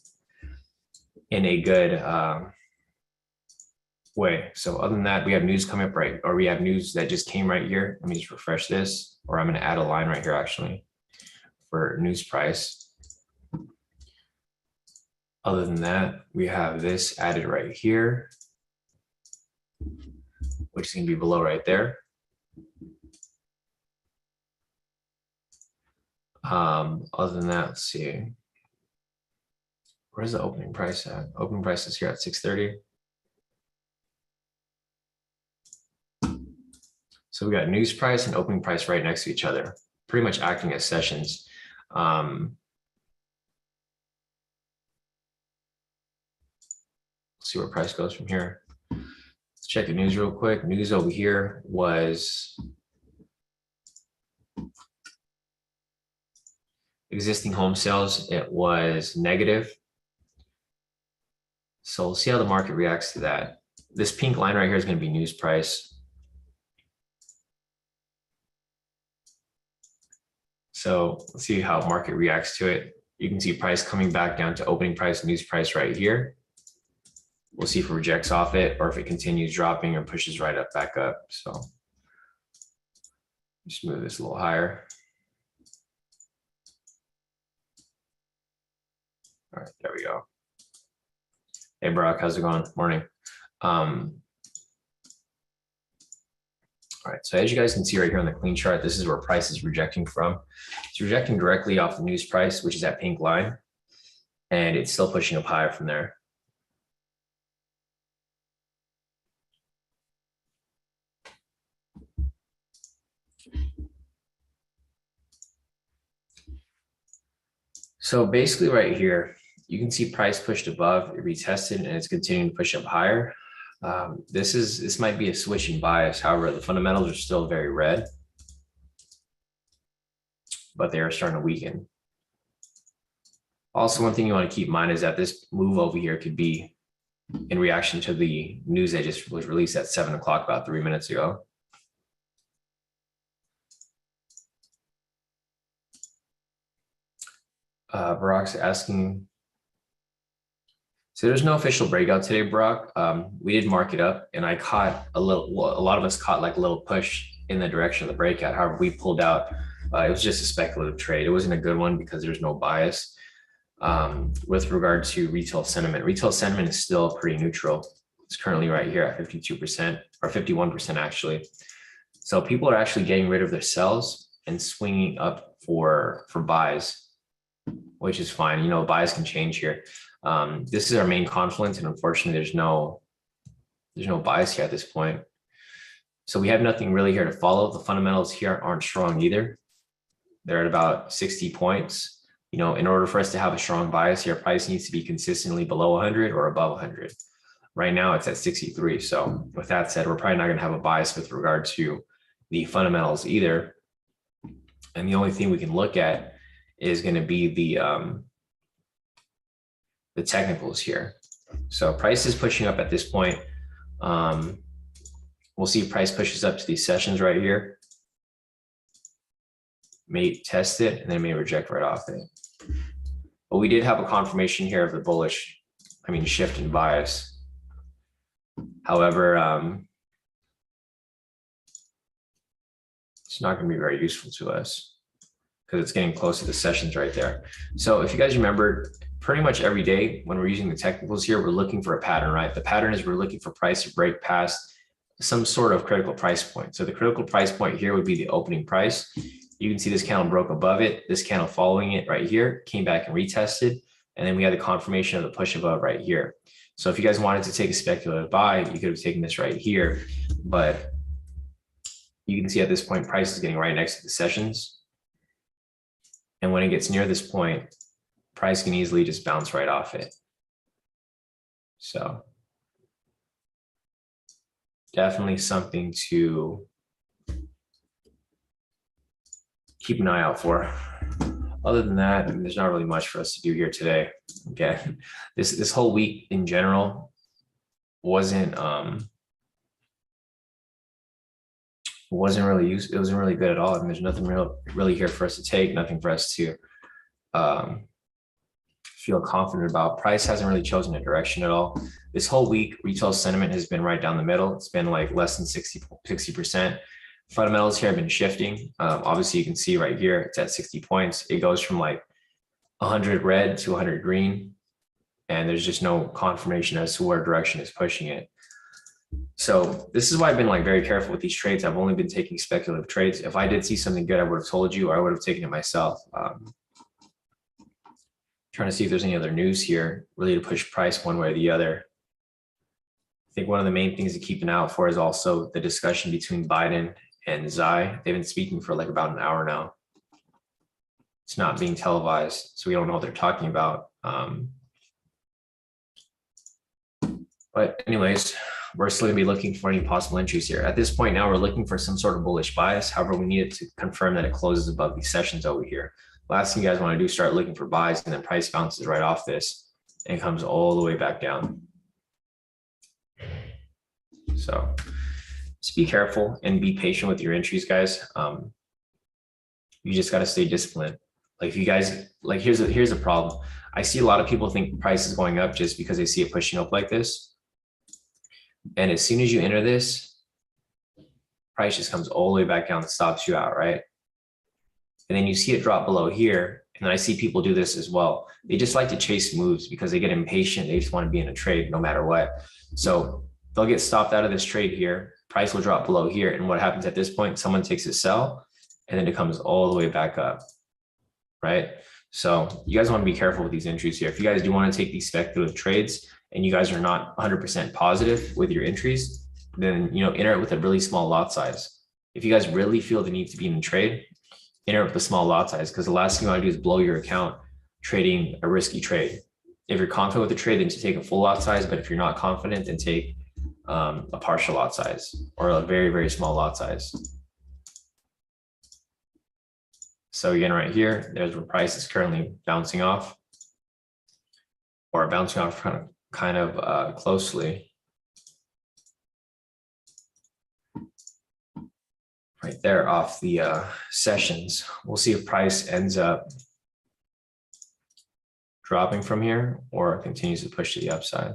way. So other than that, we have news coming up, right? Or we have news that just came right here. Let me just refresh this, or I'm going to add a line right here actually for news price. Other than that, we have this added right here, which is going to be below right there. Other than that, let's see. Where's the opening price at? Opening price is here at 630. So we got news price and opening price right next to each other, pretty much acting as sessions. See where price goes from here. Let's check the news real quick. News over here was existing home sales. It was negative. So we'll see how the market reacts to that. This pink line right here is going to be news price. So let's see how market reacts to it. You can see price coming back down to opening price, news price right here. We'll see if it rejects off it or if it continues dropping or pushes right up back up. So just move this a little higher. All right, there we go. Hey, Brock, how's it going? Morning. All right, so as you guys can see right here on the clean chart, this is where price is rejecting from. It's rejecting directly off the news price, which is that pink line, and it's still pushing up higher from there. So basically right here, you can see price pushed above, it retested, and it's continuing to push up higher. This might be a switching bias. However, the fundamentals are still very red, but they are starting to weaken. Also, one thing you want to keep in mind is that this move over here could be in reaction to the news that just was released at 7 o'clock about 3 minutes ago. Brock's asking, so there's no official breakout today, Brock. We did mark it up, and I caught a lot of us caught like a little push in the direction of the breakout. However, we pulled out. It was just a speculative trade. It wasn't a good one because there's no bias. With regard to retail sentiment is still pretty neutral. It's currently right here at 52% or 51% actually. So people are actually getting rid of their sells and swinging up for buys, which is fine. You know, buys can change here. This is our main confluence, and unfortunately there's no bias here at this point. So we have nothing really here to follow. The fundamentals here aren't strong either. They're at about 60 points. You know, in order for us to have a strong bias here, price needs to be consistently below 100 or above 100. Right now it's at 63. So with that said, we're probably not going to have a bias with regard to the fundamentals either. And the only thing we can look at is going to be the technicals here. So price is pushing up at this point. We'll see if price pushes up to these sessions right here. May test it and then may reject right off it. But we did have a confirmation here of the bullish, shift in bias. However, it's not going to be very useful to us. because it's getting close to the sessions right there. So if you guys remember, pretty much every day when we're using the technicals here, we're looking for a pattern, right? The pattern is we're looking for price to break past some sort of critical price point. So the critical price point here would be the opening price. You can see this candle broke above it, this candle following it right here, came back and retested. And then we had the confirmation of the push above right here. So if you guys wanted to take a speculative buy, you could have taken this right here, but you can see at this point, price is getting right next to the sessions. And when it gets near this point, price can easily just bounce right off it. So definitely something to keep an eye out for. Other than that, I mean, there's not really much for us to do here today. Again, this whole week in general wasn't really used. It wasn't really good at all. I mean, there's nothing really here for us to take. Nothing for us to feel confident about. Price hasn't really chosen a direction at all. This whole week, retail sentiment has been right down the middle. It's been like less than 60%. Fundamentals here have been shifting. Obviously, you can see right here, it's at 60 points. It goes from like 100 red to 100 green, and there's just no confirmation as to where direction is pushing it. So this is why I've been like very careful with these trades. I've only been taking speculative trades. If I did see something good, I would have told you, or I would have taken it myself. Trying to see if there's any other news here really to push price one way or the other. I think one of the main things to keep an eye out for is also the discussion between Biden and Zai. They've been speaking for like about an hour now. It's not being televised, so we don't know what they're talking about. But anyways, we're still gonna be looking for any possible entries here. At this point now, we're looking for some sort of bullish bias. However, we need it to confirm that it closes above these sessions over here. Last thing you guys want to do is start looking for buys, and then price bounces right off this and comes all the way back down. So just be careful and be patient with your entries, guys. You just got to stay disciplined. Like if you guys, like here's a problem. I see a lot of people think price is going up just because they see it pushing up like this. And as soon as you enter this, price just comes all the way back down and stops you out, right? And then you see it drop below here. And I see people do this as well. They just like to chase moves because they get impatient. They just want to be in a trade no matter what. So they'll get stopped out of this trade here. Price will drop below here. And what happens at this point, someone takes a sell and then it comes all the way back up, right? So you guys want to be careful with these entries here. If you guys do want to take these speculative trades and you guys are not 100% positive with your entries, then, you know, enter it with a really small lot size. If you guys really feel the need to be in the trade, enter it with a small lot size, because the last thing you want to do is blow your account trading a risky trade. If you're confident with the trade, then to take a full lot size. But if you're not confident, then take a partial lot size or a very, very small lot size. So again, right here, there's where price is currently bouncing off, or bouncing off kind of closely. Right there off the sessions. We'll see if price ends up dropping from here or continues to push to the upside.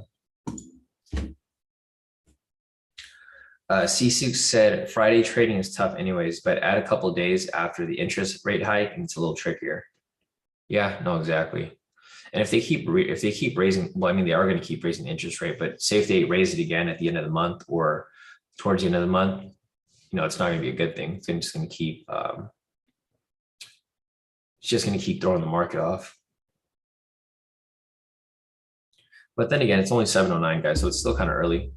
C6 said Friday trading is tough anyways, but add a couple of days after the interest rate hike and it's a little trickier. Yeah, no, exactly. And if they keep raising, well, I mean, they are going to keep raising the interest rate, but say if they raise it again at the end of the month or towards the end of the month, you know, it's not going to be a good thing. It's just going to keep, it's just going to keep throwing the market off. But then again, it's only 7:09, guys, so it's still kind of early.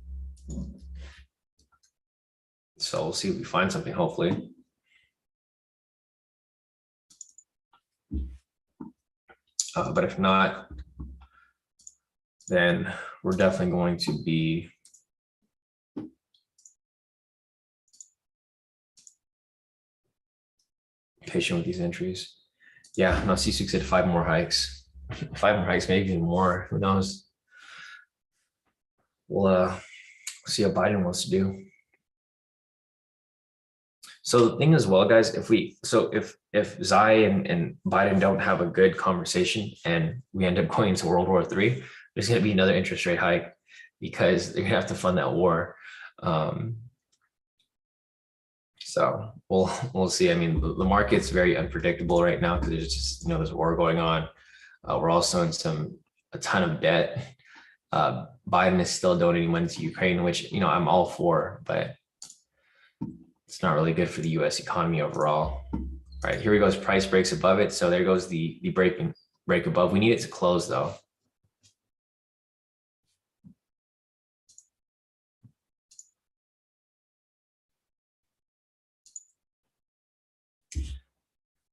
So we'll see if we find something, hopefully. But if not, then we're definitely going to be patient with these entries. Yeah, no, C6 said 5 more hikes. 5 more hikes, maybe even more. Who knows? We'll see what Biden wants to do. So the thing as well, guys, if Zai and Biden don't have a good conversation and we end up going into World War III, there's going to be another interest rate hike because they're going to have to fund that war. So we'll see. I mean, the market's very unpredictable right now because there's just, there's a war going on. We're also in a ton of debt. Biden is still donating money to Ukraine, which, I'm all for, but it's not really good for the US economy overall. All right, here we go. As price breaks above it. So there goes the break above. We need it to close though.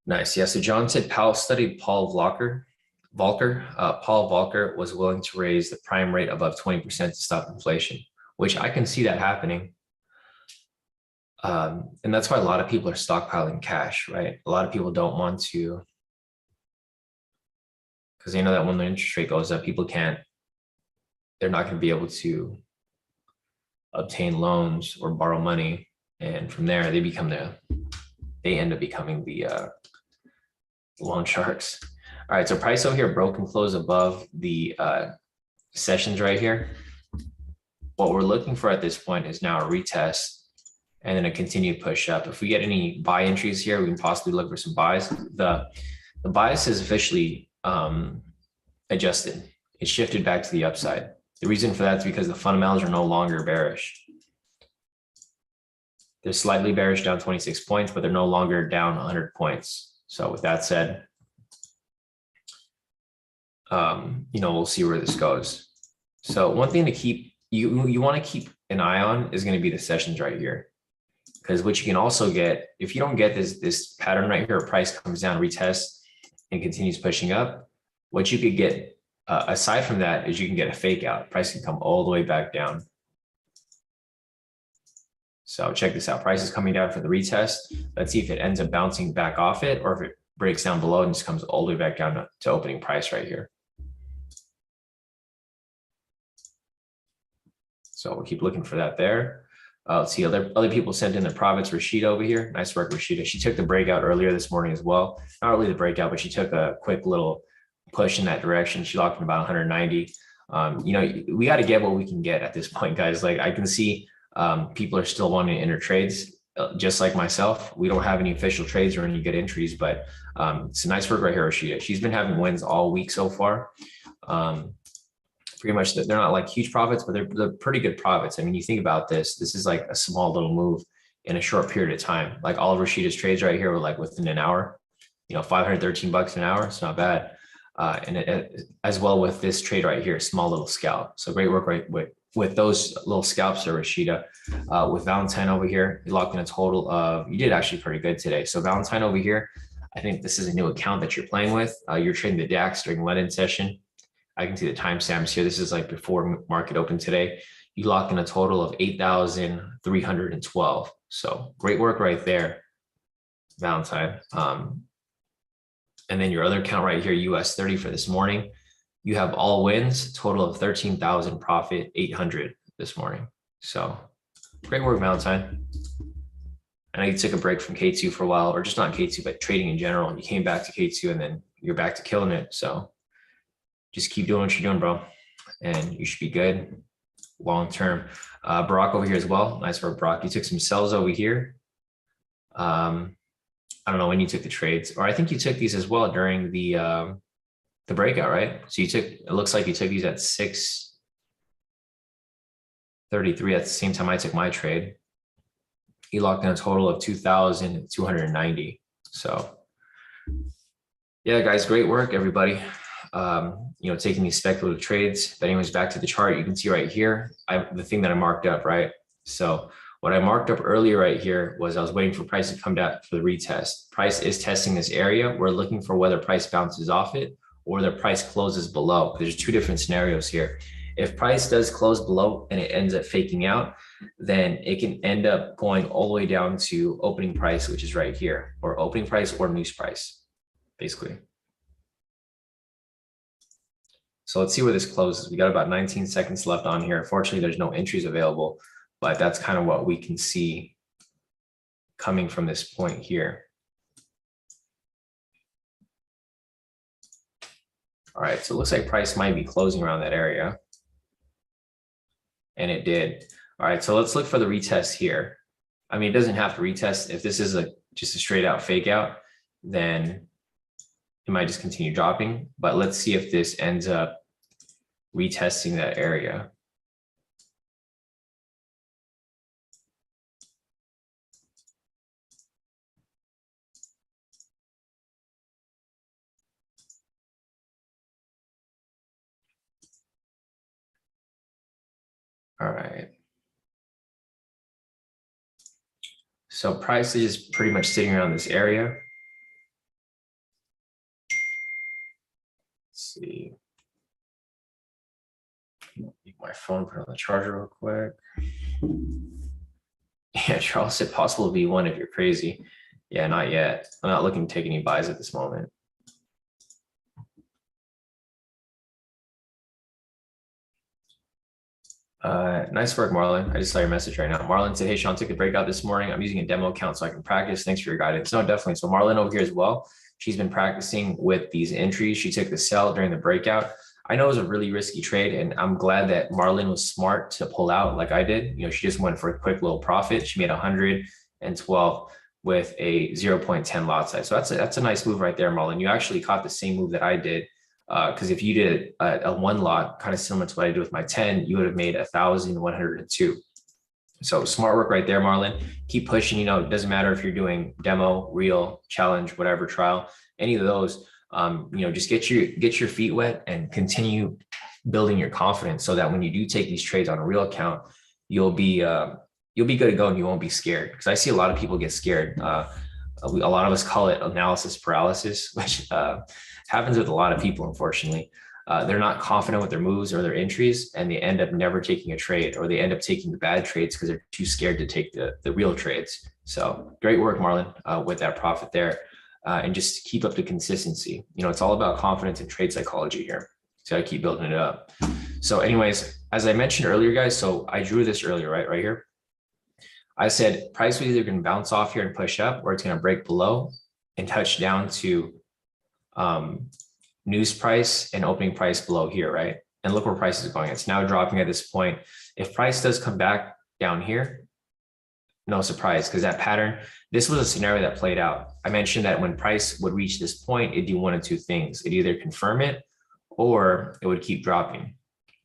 Nice. Yeah. So John said Powell studied Paul Volcker. Paul Volcker was willing to raise the prime rate above 20% to stop inflation, which I can see that happening. And that's why a lot of people are stockpiling cash, right? A lot of people don't want to, because they know that when the interest rate goes up, they're not going to be able to obtain loans or borrow money. And from there, they end up becoming the loan sharks. All right, so price over here broke and closed above the sessions right here. What we're looking for at this point is now a retest and then a continued push up. If we get any buy entries here, we can possibly look for some buys. The bias is officially adjusted. It shifted back to the upside. The reason for that is because the fundamentals are no longer bearish. They're slightly bearish, down 26 points, but they're no longer down 100 points. So with that said, we'll see where this goes. So one thing to keep, you want to keep an eye on is going to be the sessions right here. Because what you can also get, if you don't get this pattern right here, price comes down, retests, and continues pushing up, what you could get aside from that is you can get a fake out. Price can come all the way back down. So check this out. Price is coming down for the retest. Let's see if it ends up bouncing back off it or if it breaks down below and just comes all the way back down to opening price right here. So we'll keep looking for that there. Let's see, other people sent in their profits. Rashida over here. Nice work, Rashida. She took the breakout earlier this morning as well. Not really the breakout, but she took a quick little push in that direction. She locked in about 190. We got to get what we can get at this point, guys. Like I can see people are still wanting to enter trades, just like myself. We don't have any official trades or any good entries, but it's a nice work right here, Rashida. She's been having wins all week so far. Pretty much, they're not like huge profits, but they're pretty good profits. I mean, you think about this is like a small little move in a short period of time. Like all of Rashida's trades right here were like within an hour, $513 an hour. It's not bad. As well with this trade right here, small little scalp. So great work right with those little scalps there, Rashida. With Valentine over here, you locked in a total of, you did actually pretty good today. So Valentine over here, I think this is a new account that you're playing with. You're trading the DAX during London session. I can see the timestamps here. This is like before market open today. You locked in a total of 8,312. So great work right there, Valentine. And then your other account right here, US30 for this morning. You have all wins, total of 13,000, profit 800 this morning. So great work, Valentine. I know you took a break from K2 for a while, or just not K2, but trading in general. And you came back to K2 and then you're back to killing it. So just keep doing what you're doing, bro. And you should be good long term. Barack over here as well. Nice work, Barack. You took some sells over here. I don't know when you took the trades, or I think you took these as well during the breakout, right? So it looks like you took these at 6:33 at the same time I took my trade. You locked in a total of 2,290. So yeah, guys, great work, everybody. Taking these speculative trades. But anyways, back to the chart, you can see right here, the thing that I marked up, right? So what I marked up earlier right here was I was waiting for price to come down for the retest. Price is testing this area. We're looking for whether price bounces off it or the price closes below. There's two different scenarios here. If price does close below and it ends up faking out, then it can end up going all the way down to opening price, which is right here, or opening price or news price, basically. So let's see where this closes. We got about 19 seconds left on here. Fortunately, there's no entries available, but that's kind of what we can see coming from this point here. All right, so it looks like price might be closing around that area. And it did. All right, so let's look for the retest here. I mean, it doesn't have to retest. If this is just a straight out fake out, then it might just continue dropping. But let's see if this ends up retesting that area. All right. So price is just pretty much sitting around this area. Let's see. Leave my phone, put on the charger real quick. Yeah, Charles said possible V1 if you're crazy. Yeah, not yet. I'm not looking to take any buys at this moment. Nice work, Marlon. I just saw your message right now. Marlon said, hey, Sean, took a breakout this morning. I'm using a demo account so I can practice. Thanks for your guidance. No, definitely. So Marlon over here as well. She's been practicing with these entries. She took the sell during the breakout. I know it was a really risky trade, and I'm glad that Marlon was smart to pull out like I did. You know, she just went for a quick little profit. She made 112 with a 0.10 lot size. So that's a nice move right there, Marlon. You actually caught the same move that I did. Because if you did a one lot, kind of similar to what I did with my 10, you would have made 1,102. So smart work right there, Marlon. Keep pushing. You know, it doesn't matter if you're doing demo, real, challenge, whatever, trial, any of those. You know, just get your feet wet and continue building your confidence so that when you do take these trades on a real account, you'll be good to go and you won't be scared. Because I see a lot of people get scared. A lot of us call it analysis paralysis, which happens with a lot of people, unfortunately. They're not confident with their moves or their entries, and they end up never taking a trade, or they end up taking the bad trades because they're too scared to take the real trades. So great work, Marlon, with that profit there. And just keep up the consistency. You know, it's all about confidence and trade psychology here. So I keep building it up. So anyways, as I mentioned earlier, guys, so I drew this earlier, right here. I said price was either going to bounce off here and push up, or it's going to break below and touch down to news price and opening price below here, right? And look where price is going. It's now dropping at this point. If price does come back down here, no surprise, because that pattern, this was a scenario that played out. I mentioned that when price would reach this point, it'd do one of two things. It'd either confirm it or it would keep dropping.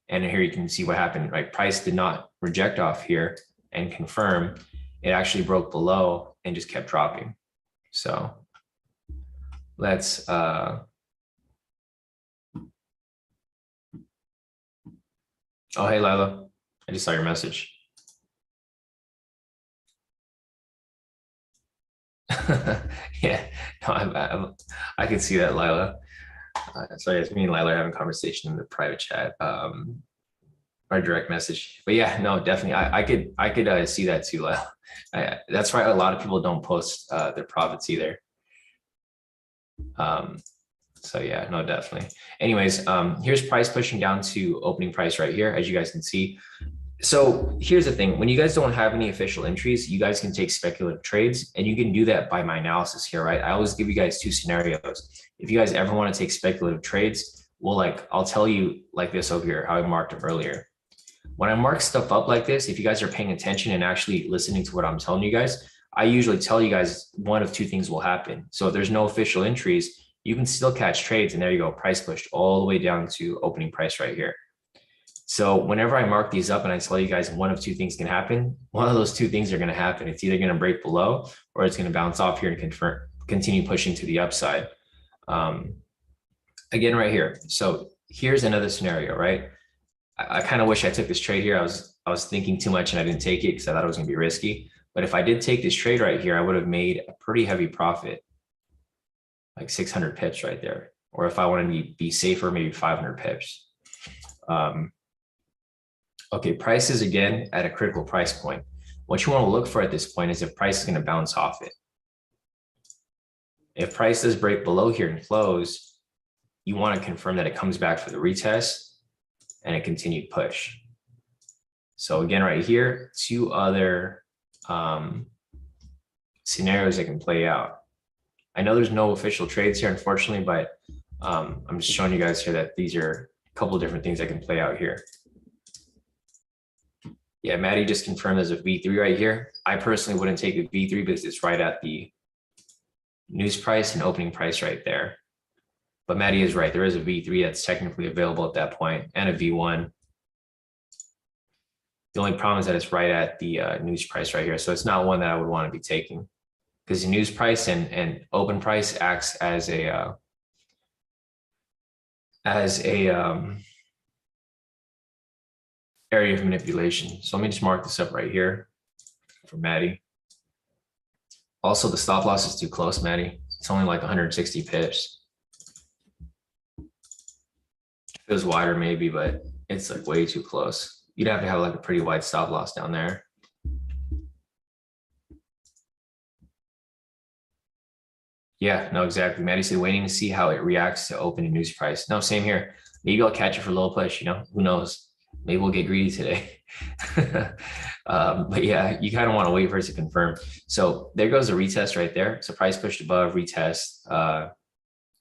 And here you can see what happened, right? Price did not reject off here and confirm. It actually broke below and just kept dropping. So let's oh, hey, Lila, I just saw your message. Yeah, no, I can see that, Lila. Sorry, it's me and Lila are having a conversation in the private chat, or direct message. But yeah, no, definitely, I could see that too, Lila. That's why a lot of people don't post their profits either. So yeah, no, definitely. Anyways, here's price pushing down to opening price right here, as you guys can see. So here's the thing, when you guys don't have any official entries, you guys can take speculative trades, and you can do that by my analysis here, right? I always give you guys two scenarios. If you guys ever want to take speculative trades, well, I'll tell you like this over here, how I marked them earlier. When I mark stuff up like this, if you guys are paying attention and actually listening to what I'm telling you guys, I usually tell you guys one of two things will happen. So if there's no official entries, you can still catch trades, and there you go, price pushed all the way down to opening price right here. So whenever I mark these up and I tell you guys one of two things can happen, one of those two things are going to happen. It's either going to break below or it's going to bounce off here and continue pushing to the upside. Again, right here. So here's another scenario, right? I kind of wish I took this trade here. I was thinking too much and I didn't take it because I thought it was going to be risky. But if I did take this trade right here, I would have made a pretty heavy profit, like 600 pips right there. Or if I wanted to be safer, maybe 500 pips. Okay, price is again at a critical price point. What you want to look for at this point is if price is going to bounce off it. If price does break below here and close, you want to confirm that it comes back for the retest and a continued push. So again, right here, two other scenarios that can play out. I know there's no official trades here, unfortunately, but I'm just showing you guys here that these are a couple of different things that can play out here. Yeah, Maddie just confirmed there's a V3 right here. I personally wouldn't take a V3 because it's right at the news price and opening price right there. But Maddie is right. There is a V3 that's technically available at that point and a V1. The only problem is that it's right at the news price right here. So it's not one that I would want to be taking because the news price and open price acts as a area of manipulation. So let me just mark this up right here for Maddie. Also, the stop loss is too close, Maddie. It's only like 160 pips. If it was wider, maybe, but it's like way too close. You'd have to have like a pretty wide stop loss down there. Yeah, no, exactly. Maddie said waiting to see how it reacts to open and news price. No, same here. Maybe I'll catch it for a little push, who knows? Maybe we'll get greedy today. But yeah, you kind of want to wait for it to confirm. So there goes the retest right there. So price pushed above, retest.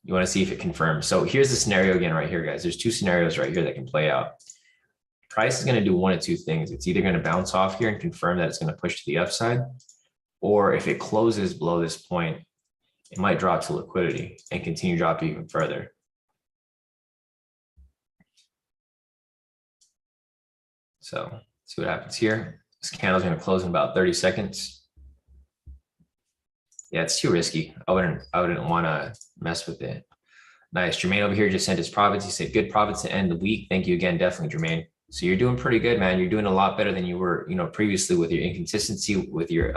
You want to see if it confirms. So here's the scenario again right here, guys. There's two scenarios right here that can play out. Price is going to do one of two things. It's either going to bounce off here and confirm that it's going to push to the upside, or if it closes below this point, it might drop to liquidity and continue dropping even further. So see what happens here. This candle's going to close in about 30 seconds. Yeah, it's too risky. I wouldn't want to mess with it. Nice. Jermaine over here just sent his profits. He said, good profits to end the week. Thank you again. Definitely, Jermaine. So you're doing pretty good, man. You're doing a lot better than you were, previously with your inconsistency with your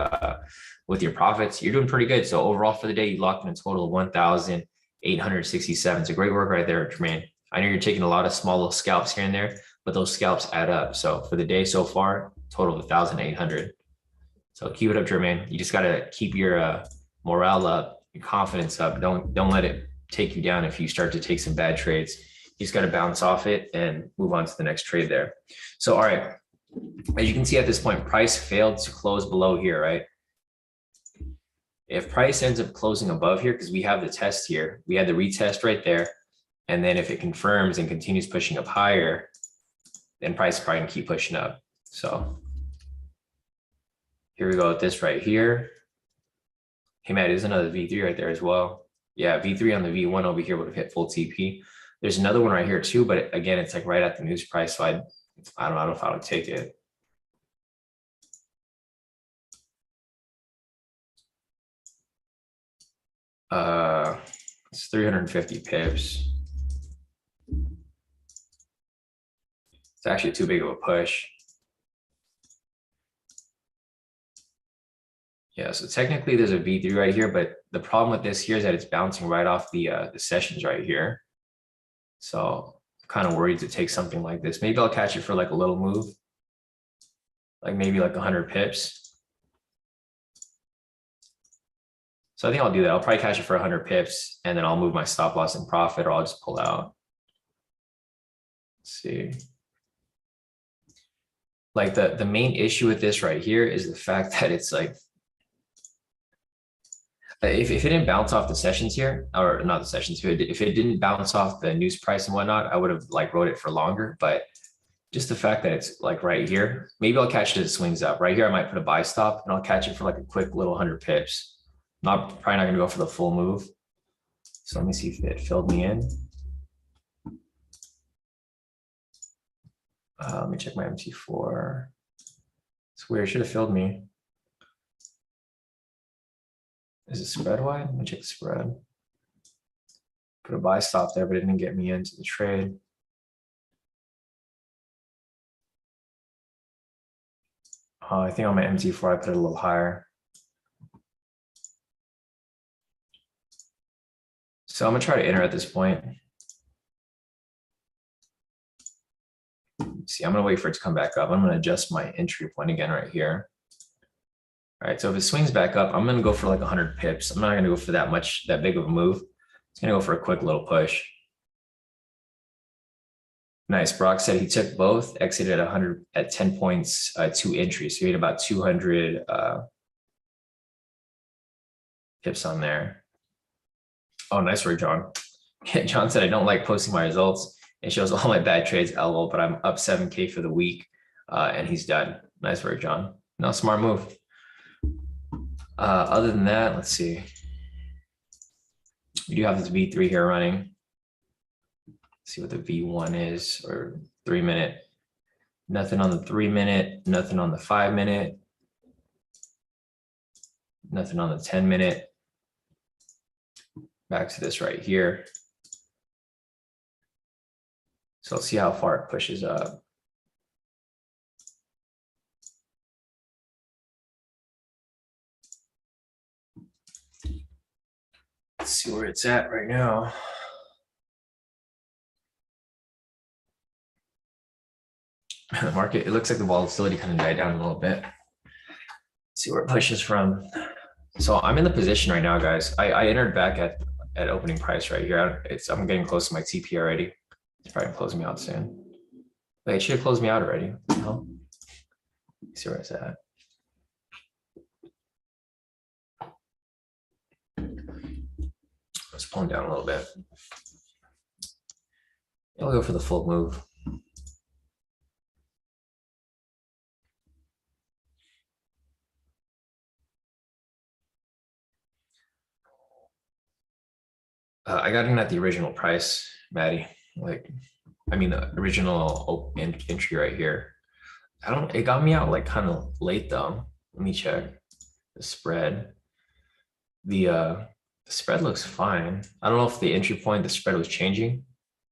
profits. You're doing pretty good. So overall for the day, you locked in a total of 1,867. It's a great work right there, Jermaine. I know you're taking a lot of small little scalps here and there, but those scalps add up. So for the day so far, total of 1,800. So keep it up, Jermaine. You just got to keep your morale up, your confidence up. Don't let it take you down if you start to take some bad trades. You just got to bounce off it and move on to the next trade there. So, all right, as you can see at this point, price failed to close below here, right? If price ends up closing above here, because we have the test here, we had the retest right there. And then if it confirms and continues pushing up higher, then price is probably gonna keep pushing up. So here we go with this right here. Hey, Matt, there's another V3 right there as well. Yeah, V3 on the V1 over here would have hit full TP. There's another one right here too, but again, it's like right at the news price. So I don't know if I would take it. It's 350 pips. It's actually too big of a push. Yeah, so technically there's a V3 right here, but the problem with this here is that it's bouncing right off the sessions right here. So I'm kind of worried to take something like this. Maybe I'll catch it for like a little move, like maybe like 100 pips. So I think I'll do that. I'll probably catch it for 100 pips and then I'll move my stop loss and profit, or I'll just pull out. Let's see. Like the main issue with this right here is the fact that it's like, if it didn't bounce off the sessions here, or not the sessions, if it didn't bounce off the news price and whatnot, I would have like wrote it for longer. But just the fact that it's like right here, maybe I'll catch it as it swings up. Right here, I might put a buy stop and I'll catch it for like a quick little 100 pips. Probably not gonna go for the full move. So let me see if it filled me in. Let me check my MT4. It's weird, it should have filled me. Is it spread wide? Let me check the spread. Put a buy stop there, but it didn't get me into the trade. I think on my MT4, I put it a little higher. So I'm gonna try to enter at this point. See, I'm gonna wait for it to come back up. I'm gonna adjust my entry point again right here. All right, so if it swings back up, I'm gonna go for like 100 pips. I'm not gonna go for that big of a move. It's gonna go for a quick little push. Nice. Brock said he took both, exited at 100 at 10 points, 2 entries. So he had about 200 pips on there. Oh, nice work, John. John said, I don't like posting my results. It shows all my bad trades, LOL, but I'm up 7K for the week and he's done. Nice work, John. No, smart move. Other than that, let's see. We do have this V3 here running. Let's see what the V1 is, or 3-minute. Nothing on the 3-minute, nothing on the 5-minute, nothing on the 10-minute. Back to this right here. So let's see how far it pushes up. Let's see where it's at right now. The market, it looks like the volatility kind of died down a little bit. Let's see where it pushes from. So I'm in the position right now, guys. I entered back at opening price right here. I'm getting close to my TP already. It's probably closing me out soon. Wait, it should have closed me out already. No? Let's see where it's at. Let's pull down a little bit. I'll go for the full move. I got in at the original price, Maddie. The original entry right here. It got me out like kind of late though. Let me check the spread. The spread looks fine. I don't know if the entry point, the spread was changing.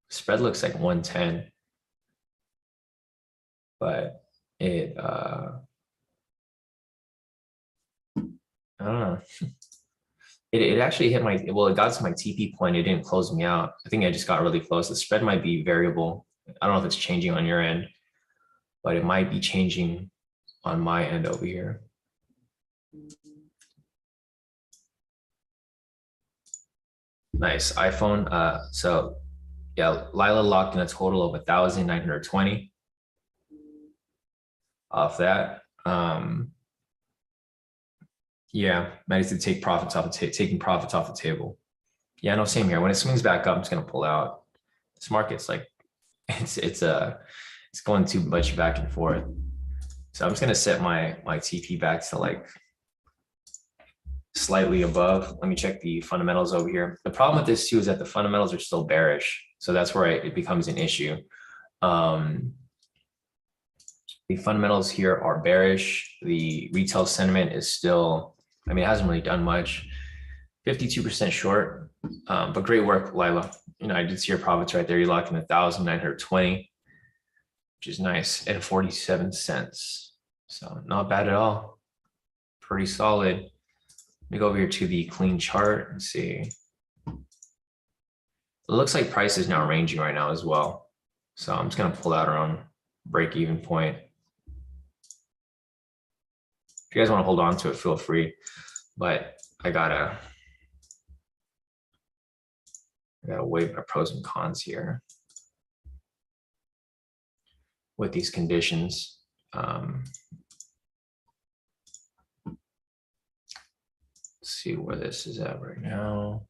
The spread looks like 110, but I don't know. It actually hit it got to my TP point. It didn't close me out. I think I just got really close. The spread might be variable. I don't know if it's changing on your end, but it might be changing on my end over here. Nice iPhone. So yeah, Lila locked in a total of 1,920 off that. Yeah, managed to take profits off taking profits off the table. Yeah, no, same here. When it swings back up, I'm just gonna pull out. This market's like it's going too much back and forth. So I'm just gonna set my TP back to like slightly above. Let me check the fundamentals over here. The problem with this too is that the fundamentals are still bearish. So that's where it becomes an issue. The fundamentals here are bearish. The retail sentiment is still, it hasn't really done much. 52% short, but great work, Lila. I did see your profits right there. You locked in 1,920, which is nice, and 47 cents. So not bad at all. Pretty solid. Let me go over here to the clean chart and see. It looks like price is now ranging right now as well. So I'm just gonna pull out around break-even point. If you guys want to hold on to it, feel free. But I gotta weigh my pros and cons here with these conditions. Let's see where this is at right now.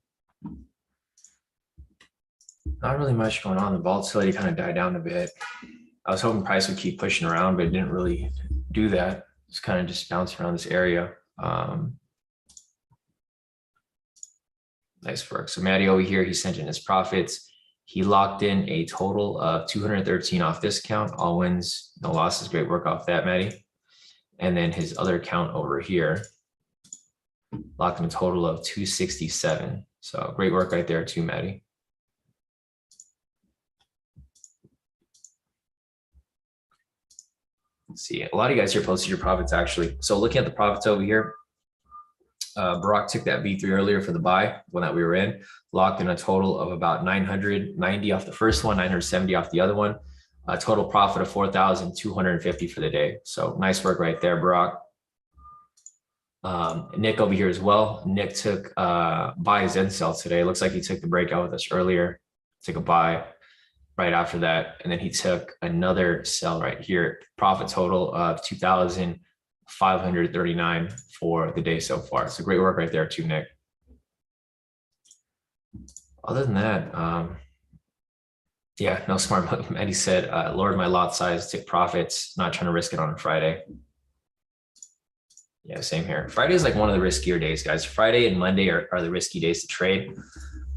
Not really much going on. The volatility kind of died down a bit. I was hoping price would keep pushing around, but it didn't really do that. It's kind of just bouncing around this area. Nice work. So Maddie over here, he sent in his profits. He locked in a total of 213 off discount, all wins, no losses. Great work off that, Maddie. And then his other account over here, locked in a total of 267. So great work right there too, Maddie. Let's see, a lot of you guys here posted your profits actually. So looking at the profits over here, Barack took that V3 earlier for the buy, one that we were in, locked in a total of about 990 off the first one, 970 off the other one, a total profit of 4,250 for the day. So nice work right there, Barack. Nick over here as well. Nick took buy his end sell today. Looks like he took the breakout with us earlier, took a buy right after that, and then he took another sell right here. Profit total of 2,539 for the day so far. So great work right there too, Nick. Other than that, yeah, no smart move. Eddie said, lowered my lot size, took profits, not trying to risk it on a Friday. Yeah, same here. Friday is like one of the riskier days, guys. Friday and Monday are the risky days to trade.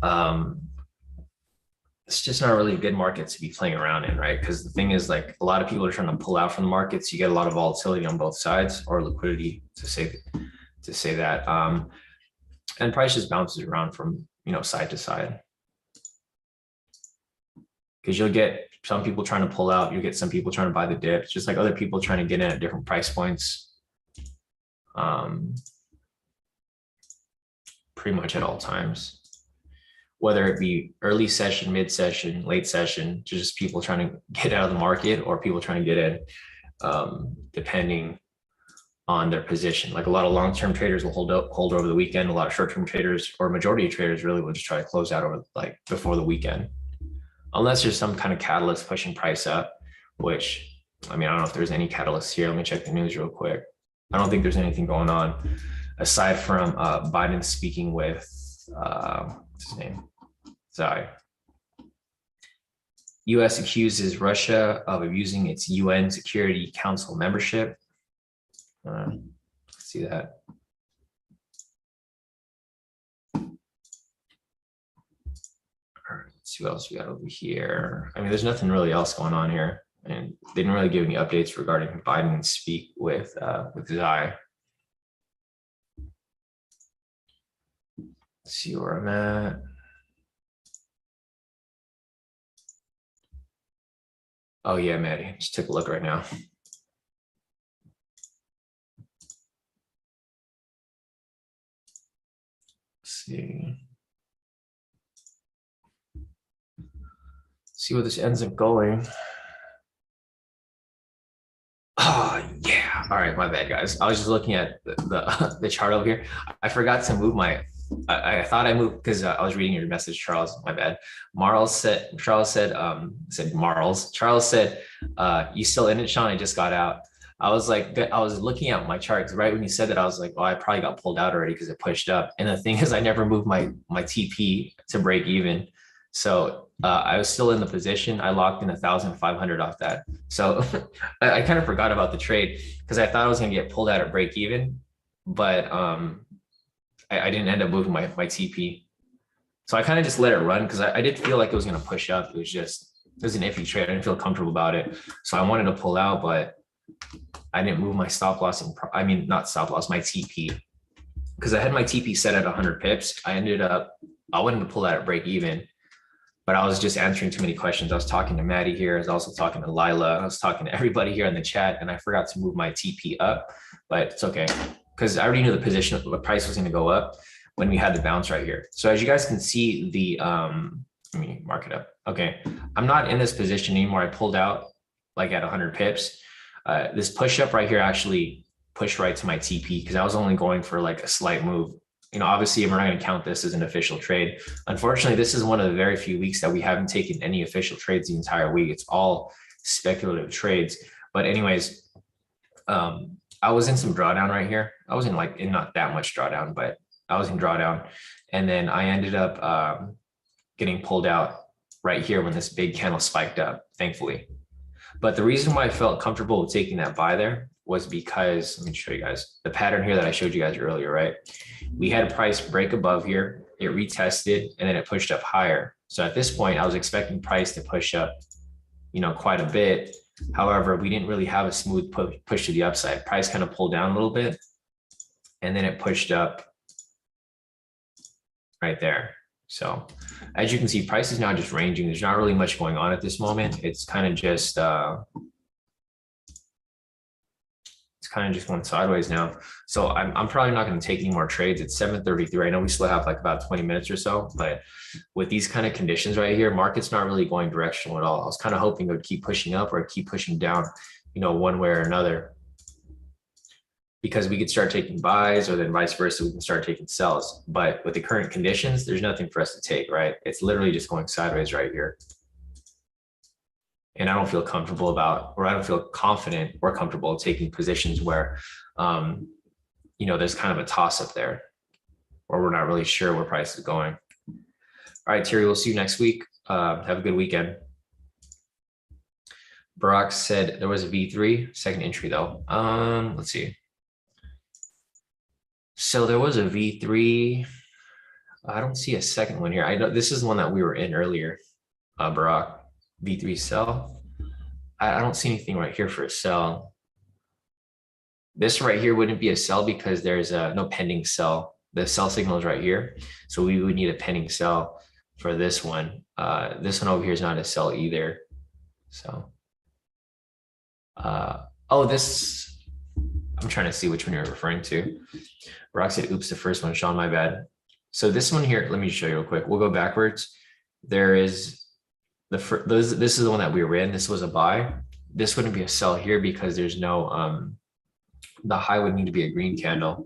Um, it's just not really a good market to be playing around in, right? Because the thing is, like, a lot of people are trying to pull out from the markets. You get a lot of volatility on both sides, or liquidity to say that. And price just bounces around from side to side. Because you'll get some people trying to pull out, you'll get some people trying to buy the dips, just like other people trying to get in at different price points. Pretty much at all times, whether it be early session, mid session, late session, just people trying to get out of the market or people trying to get in, depending on their position. Like a lot of long-term traders will hold over the weekend. A lot of short-term traders, or majority of traders, really will just try to close out over like before the weekend, unless there's some kind of catalyst pushing price up, which, I mean, I don't know if there's any catalyst here. Let me check the news real quick. I don't think there's anything going on aside from Biden speaking with, what's his name? Zai. US accuses Russia of abusing its UN Security Council membership. See that. Let's see what else we got over here. I mean, there's nothing really else going on here. And they didn't really give any updates regarding Biden speak with Zai. Let's see where I'm at. Oh yeah, Maddie, just take a look right now. Let's see where this ends up going. Oh yeah. All right, my bad, guys. I was just looking at the chart over here. I forgot to move my. I thought I moved because I was reading your message, Charles. My bad. Charles said, you still in it, Sean? I just got out. I was like, I was looking at my chart because right when you said that, I was like, oh, I probably got pulled out already because it pushed up. And the thing is, I never moved my TP to break even. So I was still in the position. I locked in 1,500 off that. So I kind of forgot about the trade because I thought I was going to get pulled out at break even, but I didn't end up moving my TP. So I kind of just let it run because I did feel like it was going to push up. It was an iffy trade. I didn't feel comfortable about it. So I wanted to pull out, but I didn't move my stop loss. Not stop loss, my TP. Because I had my TP set at 100 pips. I wanted to pull out at break even, but I was just answering too many questions. I was talking to Maddie here. I was also talking to Lila. I was talking to everybody here in the chat, and I forgot to move my TP up, but it's okay. Because I already knew the position of the price was going to go up when we had the bounce right here. So as you guys can see, let me mark it up. Okay, I'm not in this position anymore. I pulled out like at 100 pips. This push up right here actually pushed right to my TP because I was only going for like a slight move. Obviously, we're not going to count this as an official trade. Unfortunately, this is one of the very few weeks that we haven't taken any official trades the entire week. It's all speculative trades. But anyways, I was in some drawdown right here. I was in not that much drawdown, but I was in drawdown. And then I ended up getting pulled out right here when this big candle spiked up, thankfully. But the reason why I felt comfortable with taking that buy there was because, let me show you guys the pattern here that I showed you guys earlier, right? We had a price break above here, it retested, and then it pushed up higher. So at this point, I was expecting price to push up, quite a bit. However, we didn't really have a smooth push to the upside. Price kind of pulled down a little bit, and then it pushed up right there. So as you can see, price is now just ranging. There's not really much going on at this moment. It's kind of just going sideways now. So I'm probably not going to take any more trades. It's 7:33. I know we still have like about 20 minutes or so, but with these kind of conditions right here, market's not really going directional at all. I was kind of hoping it would keep pushing up or keep pushing down, one way or another, because we could start taking buys, or then vice versa, we can start taking sells. But with the current conditions, there's nothing for us to take, right? It's literally just going sideways right here. And I don't feel comfortable I don't feel confident or comfortable taking positions where, there's kind of a toss up there, or we're not really sure where price is going. All right, Terry, we'll see you next week. Have a good weekend. Barack said there was a V3 second entry though. Let's see. So there was a V3. I don't see a second one here. I know this is the one that we were in earlier, Barack. V3 sell. I don't see anything right here for a sell. This right here wouldn't be a sell because there's no pending sell. The sell signal is right here. So we would need a pending sell for this one. This one over here is not a sell either. So, oh, this, I'm trying to see which one you're referring to. Brock said, oops, the first one, Sean, my bad. So this one here, let me show you real quick. We'll go backwards. There is this is the one that we were in. This was a buy. This wouldn't be a sell here because there's no, the high would need to be a green candle.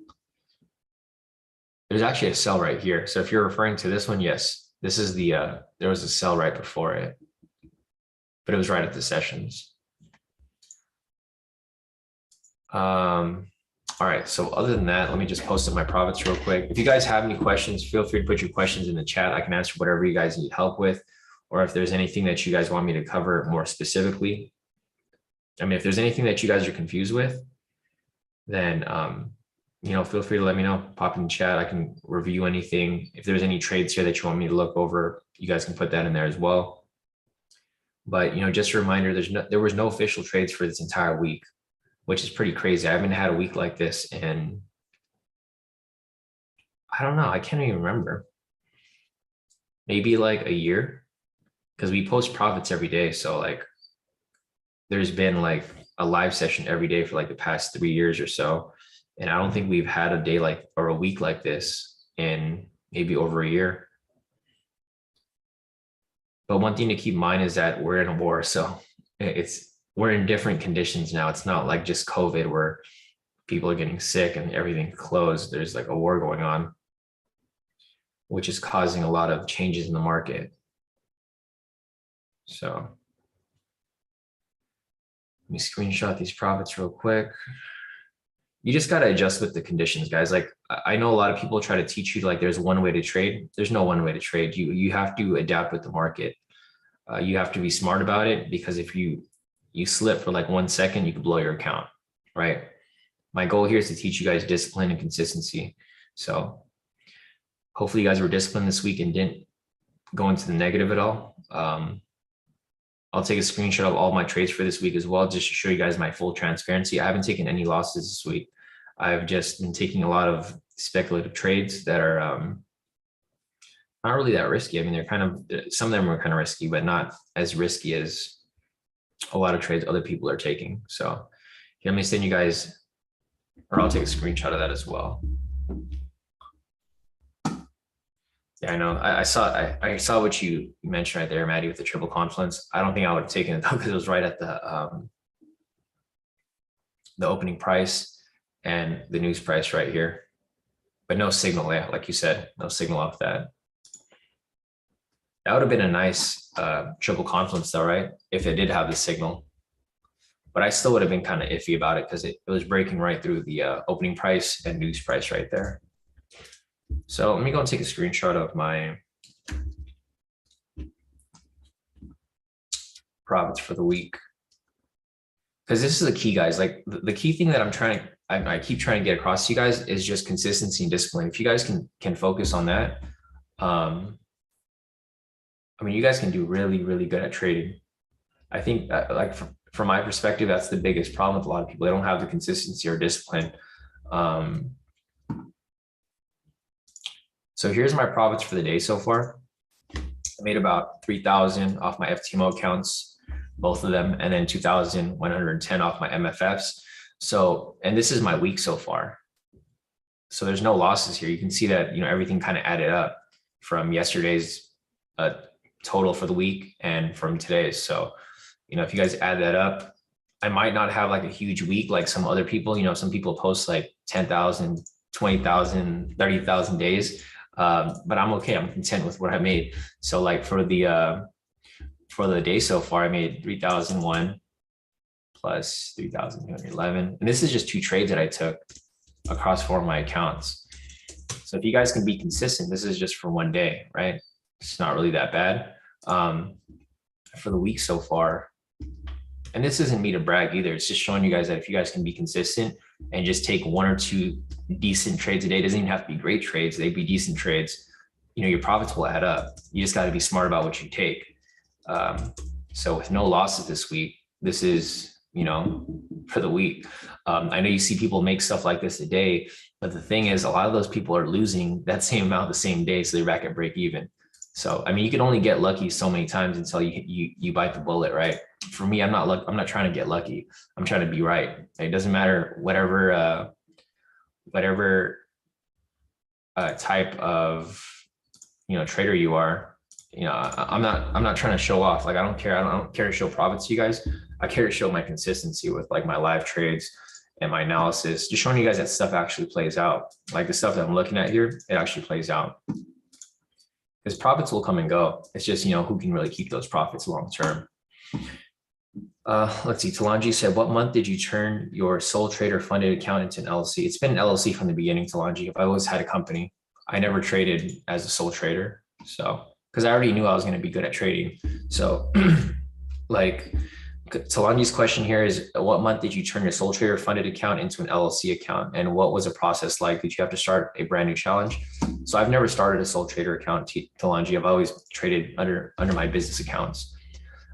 There's actually a sell right here. So if you're referring to this one, yes, this is the, there was a sell right before it, but it was right at the sessions. All right, so other than that, let me just post up my profits real quick. If you guys have any questions, feel free to put your questions in the chat. I can answer whatever you guys need help with, or if there's anything that you guys want me to cover more specifically. I mean, if there's anything that you guys are confused with, then, you know, feel free to let me know, pop in the chat. I can review anything. If there's any trades here that you want me to look over, you guys can put that in there as well. But, you know, just a reminder, there was no official trades for this entire week, which is pretty crazy. I haven't had a week like this in, I don't know, I can't even remember. Maybe like a year, because we post profits every day. So like, there's been like a live session every day for like the past 3 years or so. And I don't think we've had a day like, or a week like this in maybe over a year. But one thing to keep in mind is that we're in a war. So we're in different conditions now. It's not like just COVID where people are getting sick and everything closed. There's like a war going on, which is causing a lot of changes in the market. So let me screenshot these profits real quick. You just got to adjust with the conditions, guys. Like I know a lot of people try to teach you like there's one way to trade. There's no one way to trade. You have to adapt with the market. You have to be smart about it, because if you slip for like 1 second, you could blow your account, right? My goal here is to teach you guys discipline and consistency. So hopefully you guys were disciplined this week and didn't go into the negative at all. I'll take a screenshot of all my trades for this week as well, just to show you guys my full transparency. I haven't taken any losses this week. I've just been taking a lot of speculative trades that are not really that risky. I mean, they're kind of, some of them are kind of risky, but not as risky as a lot of trades other people are taking. So here, let me send you guys, or I'll take a screenshot of that as well. Yeah, I know. I saw what you mentioned right there, Maddie, with the triple confluence. I don't think I would have taken it though, because it was right at the opening price and the news price right here, but no signal. Yeah, like you said, no signal off that. That would have been a nice triple confluence though, right? If it did have the signal, but I still would have been kind of iffy about it because it was breaking right through the opening price and news price right there. So let me go and take a screenshot of my profits for the week, because this is the key, guys. Like the key thing that I keep trying to get across to you guys is just consistency and discipline. If you guys can focus on that, I mean, you guys can do really, really good at trading. I think that, like from my perspective, that's the biggest problem with a lot of people. They don't have the consistency or discipline. So here's my profits for the day so far. I made about 3,000 off my FTMO accounts, both of them, and then 2,110 off my MFFs. So, and this is my week so far. So there's no losses here. You can see that, you know, everything kind of added up from yesterday's total for the week and from today's. So, you know, if you guys add that up, I might not have like a huge week like some other people. You know, some people post like 10,000, 20,000, 30,000 days. But I'm okay. I'm content with what I made. So like for the day so far, I made 3,001 plus 3,211. And this is just 2 trades that I took across 4 of my accounts. So if you guys can be consistent, this is just for 1 day, right? It's not really that bad. For the week so far, and this isn't me to brag either. It's just showing you guys that if you guys can be consistent and just take one or two decent trades a day, it doesn't even have to be great trades. They'd be decent trades. Your profits will add up. You just got to be smart about what you take. So with no losses this week, this is, for the week. I know you see people make stuff like this a day, but the thing is, a lot of those people are losing that same amount the same day, so they're back at break even. So I mean, you can only get lucky so many times until you bite the bullet, right? For me, I'm not trying to get lucky. I'm trying to be right. It doesn't matter whatever type of trader you are. I'm not trying to show off. Like, I don't care. I don't care to show profits to you guys. I care to show my consistency with like my live trades and my analysis, just showing you guys that stuff actually plays out. Like the stuff that I'm looking at here, it actually plays out. Because profits will come and go. It's just, who can really keep those profits long term. Let's see. Talanji said, what month did you turn your sole trader funded account into an LLC? It's been an LLC from the beginning, Talanji. I always had a company. I never traded as a sole trader. So, because I already knew I was going to be good at trading. So like Talanji's question here is, what month did you turn your sole trader funded account into an LLC account? And what was the process like? Did you have to start a brand new challenge? So I've never started a sole trader account, Talanji. I've always traded under my business accounts.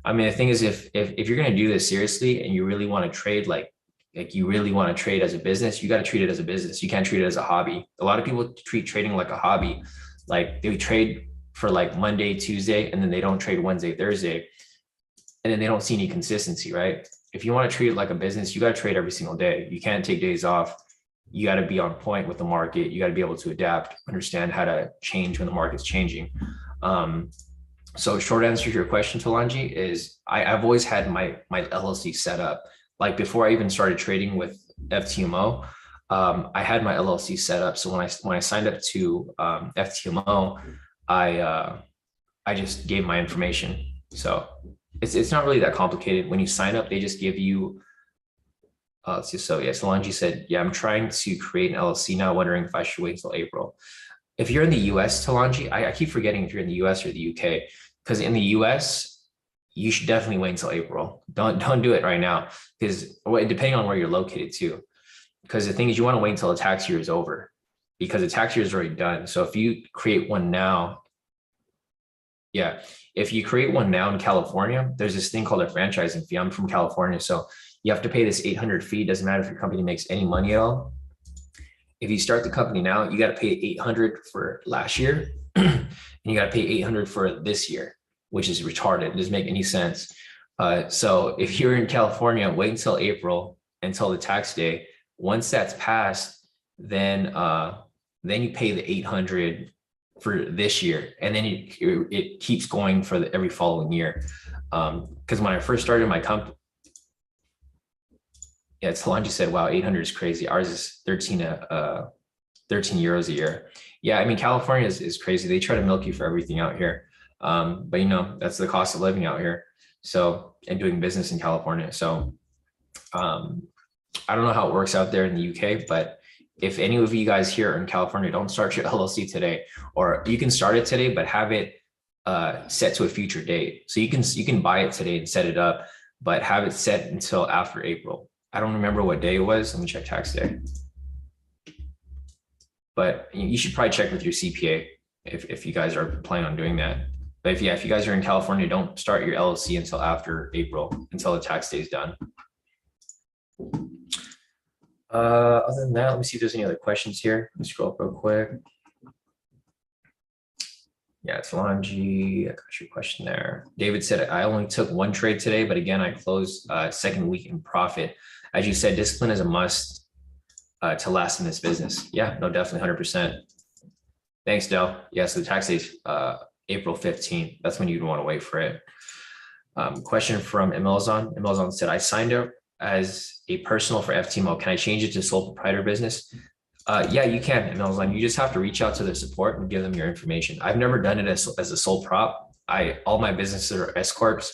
I mean, the thing is, if you're going to do this seriously and you really want to trade, like you really want to trade as a business, you got to treat it as a business. You can't treat it as a hobby. A lot of people treat trading like a hobby. Like they trade for like Monday, Tuesday, and then they don't trade Wednesday, Thursday. And then they don't see any consistency, right? If you want to treat it like a business, you got to trade every single day. You can't take days off. You got to be on point with the market. You got to be able to adapt, understand how to change when the market's changing. So short answer to your question, Talanji, is I've always had my LLC set up. Like before I even started trading with FTMO, I had my LLC set up. So when I signed up to FTMO, I just gave my information. So it's not really that complicated. When you sign up, they just give you, let's see. So yeah, Solange said, yeah, I'm trying to create an LLC now, wondering if I should wait until April. If you're in the US, Talanji, I keep forgetting if you're in the US or the UK, because in the US, you should definitely wait until April. Don't do it right now, because depending on where you're located too. Because the thing is, you want to wait until the tax year is over, because the tax year is already done. So if you create one now, yeah, if you create one now in California, there's this thing called a franchising fee. I'm from California, so you have to pay this 800 fee. Doesn't matter if your company makes any money at all. If you start the company now, you got to pay 800 for last year, and you got to pay 800 for this year, which is retarded. It doesn't make any sense. So if you're in California, wait until April, until the tax day. Once that's passed, then you pay the 800 for this year, and then it keeps going for every following year. Because when I first started my company, yeah, Solange said, wow, 800 is crazy. Ours is 13 euros a year. Yeah, I mean, California is crazy. They try to milk you for everything out here. But that's the cost of living out here. So, and doing business in California. So I don't know how it works out there in the UK, but if any of you guys here in California, don't start your LLC today, or you can start it today, but have it set to a future date. So you can buy it today and set it up, but have it set until after April. I don't remember what day it was. Let me check tax day. But you should probably check with your CPA if you guys are planning on doing that. But if you guys are in California, don't start your LLC until after April, until the tax day is done. Other than that, let me see if there's any other questions here. Let me scroll up real quick. Yeah, it's Longy. I got your question there. David said, I only took one trade today, but again, I closed second week in profit. As you said, discipline is a must to last in this business. Yeah, no, definitely 100%. Thanks, Del. Yeah, so the tax day is April 15th. That's when you'd want to wait for it. Question from Emilzon. Emilzon said, I signed up as a personal for FTMO. Can I change it to sole proprietor business? Yeah, you can, Emilzon. You just have to reach out to their support and give them your information. I've never done it as a sole prop. All my businesses are S corps.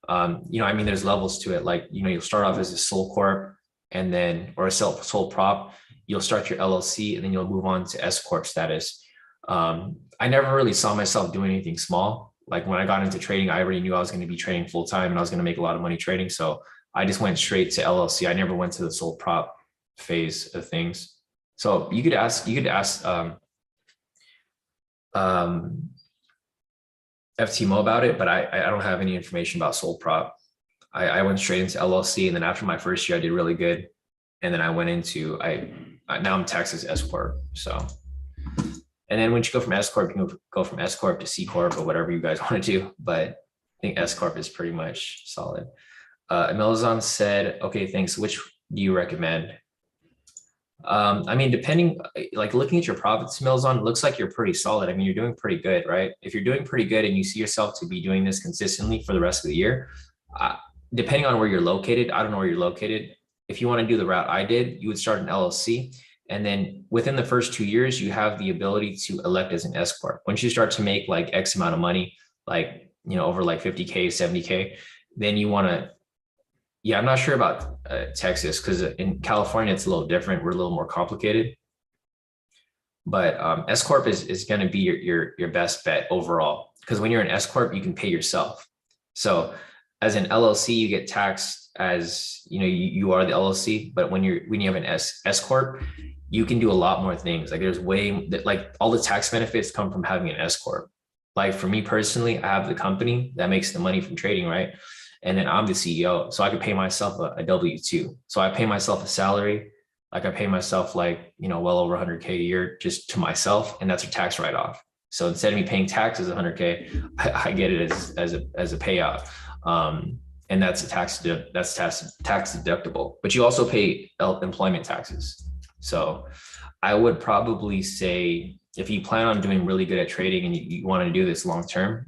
I mean, there's levels to it. Like, you'll start off as a sole corp, and then, or a sole prop. You'll start your LLC, and then you'll move on to S corp status. I never really saw myself doing anything small. Like when I got into trading, I already knew I was going to be trading full time, and I was going to make a lot of money trading. So I just went straight to LLC. I never went to the sole prop phase of things. So you could ask FTMO about it, but I don't have any information about sole prop. I went straight into LLC, and then after my first year, I did really good, and then I went into now I'm taxed as S corp. So, and then once you go from S corp, you can go from S corp to C corp or whatever you guys want to do. But I think S corp is pretty much solid. Melzon said, "Okay, thanks. Which do you recommend?" I mean, depending, like looking at your profits, Melzon, it looks like you're pretty solid. I mean, you're doing pretty good, right? If you're doing pretty good and you see yourself to be doing this consistently for the rest of the year, depending on where you're located, I don't know where you're located. If you want to do the route I did, you would start an LLC. And then within the first 2 years, you have the ability to elect as an S corp. Once you start to make like X amount of money, like, over like 50K, 70K, then you want to, I'm not sure about Texas, because in California, it's a little different. We're a little more complicated. But S corp is going to be your best bet overall, because when you're an S corp, you can pay yourself. So as an LLC, you get taxed as you are the LLC. But when you have an S corp, you can do a lot more things. Like there's like all the tax benefits come from having an S corp. Like for me personally, I have the company that makes the money from trading, right? And then I'm the CEO, so I could pay myself a W-2. So I pay myself a salary, like I pay myself like well over 100K a year just to myself, and that's a tax write-off. So instead of me paying taxes 100K, I get it as a payout. And that's tax deductible, but you also pay employment taxes. So I would probably say, if you plan on doing really good at trading and you want to do this long-term,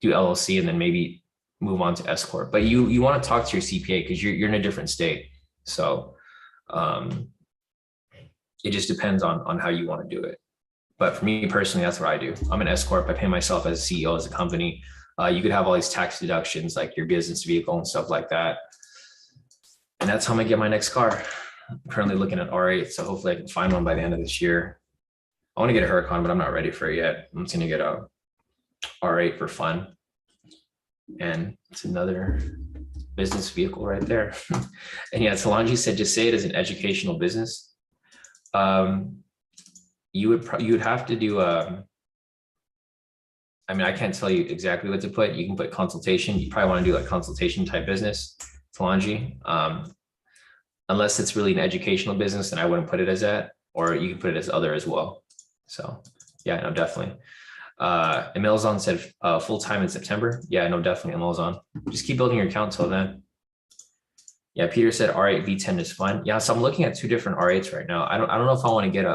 do LLC and then maybe move on to S corp. But you want to talk to your CPA because you're in a different state. So it just depends on how you want to do it. But for me personally, that's what I do. I'm an S corp. I pay myself as a CEO as a company. You could have all these tax deductions like your business vehicle and stuff like that. And that's how I'm gonna get my next car. I'm currently looking at R8, so hopefully I can find one by the end of this year. I want to get a Huracan, but I'm not ready for it yet. I'm just gonna get a R8 for fun. And it's another business vehicle right there. And yeah, Solange said, just say it as an educational business. You would have to do I mean, I can't tell you exactly what to put. You can put consultation. You probably want to do like consultation type business, Solange. Unless it's really an educational business, then I wouldn't put it as that, or you can put it as other as well. So yeah, no, definitely. Emilzon said full-time in September. Yeah, no, definitely Emilzon. Just keep building your account till then. Yeah, Peter said R8 V10 is fun. Yeah, so I'm looking at 2 different R8s right now. I don't know if I want to get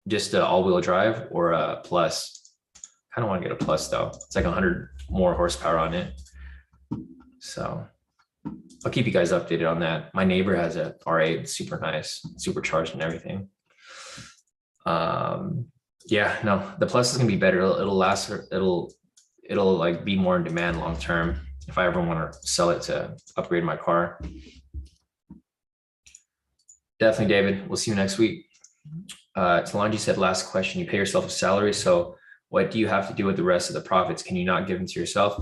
just a all-wheel drive or a plus. Kind of want to get a plus though. It's like 100 more horsepower on it. So I'll keep you guys updated on that. My neighbor has a R8, super nice, supercharged and everything. Yeah, no, the plus is gonna be better. It'll last. It'll like be more in demand long term if I ever want to sell it to upgrade my car. Definitely, David. We'll see you next week. Talanji said, last question. You pay yourself a salary, so what do you have to do with the rest of the profits? Can you not give them to yourself?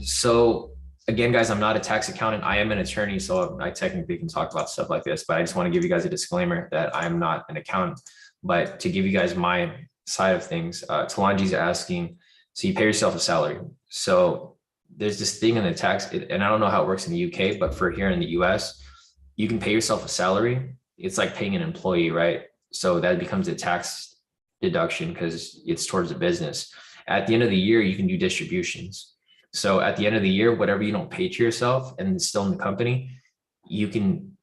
So again, guys, I'm not a tax accountant. I am an attorney, so I technically can talk about stuff like this, but I just want to give you guys a disclaimer that I'm not an accountant. But to give you guys my side of things, Talanji's asking, so you pay yourself a salary. So there's this thing in the tax, and I don't know how it works in the UK, but for here in the US, you can pay yourself a salary. It's like paying an employee, right? So that becomes a tax deduction because it's towards the business. At the end of the year, you can do distributions. So at the end of the year, whatever you don't pay to yourself and it's still in the company, you can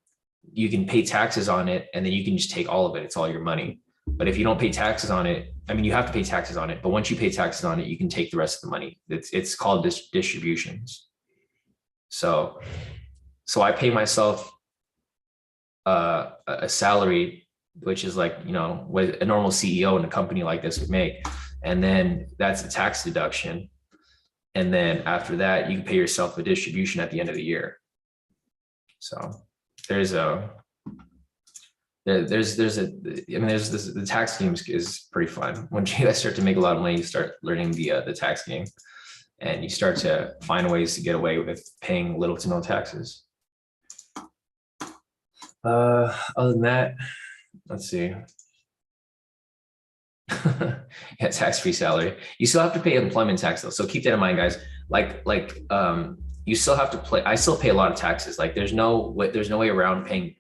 pay taxes on it, and then you can just take all of it. It's all your money. But if you don't pay taxes on it, I mean, you have to pay taxes on it, but once you pay taxes on it, you can take the rest of the money. It's called distributions. So I pay myself a salary, which is like, what a normal CEO in a company like this would make. And then that's a tax deduction. And then after that, you can pay yourself a distribution at the end of the year. So the tax scheme is pretty fun. Once you guys start to make a lot of money, you start learning the tax game. and you start to find ways to get away with paying little to no taxes. Other than that, let's see. Yeah, tax-free salary. You still have to pay employment tax though. So keep that in mind, guys. You still have to pay. I still pay a lot of taxes. Like there's no way around paying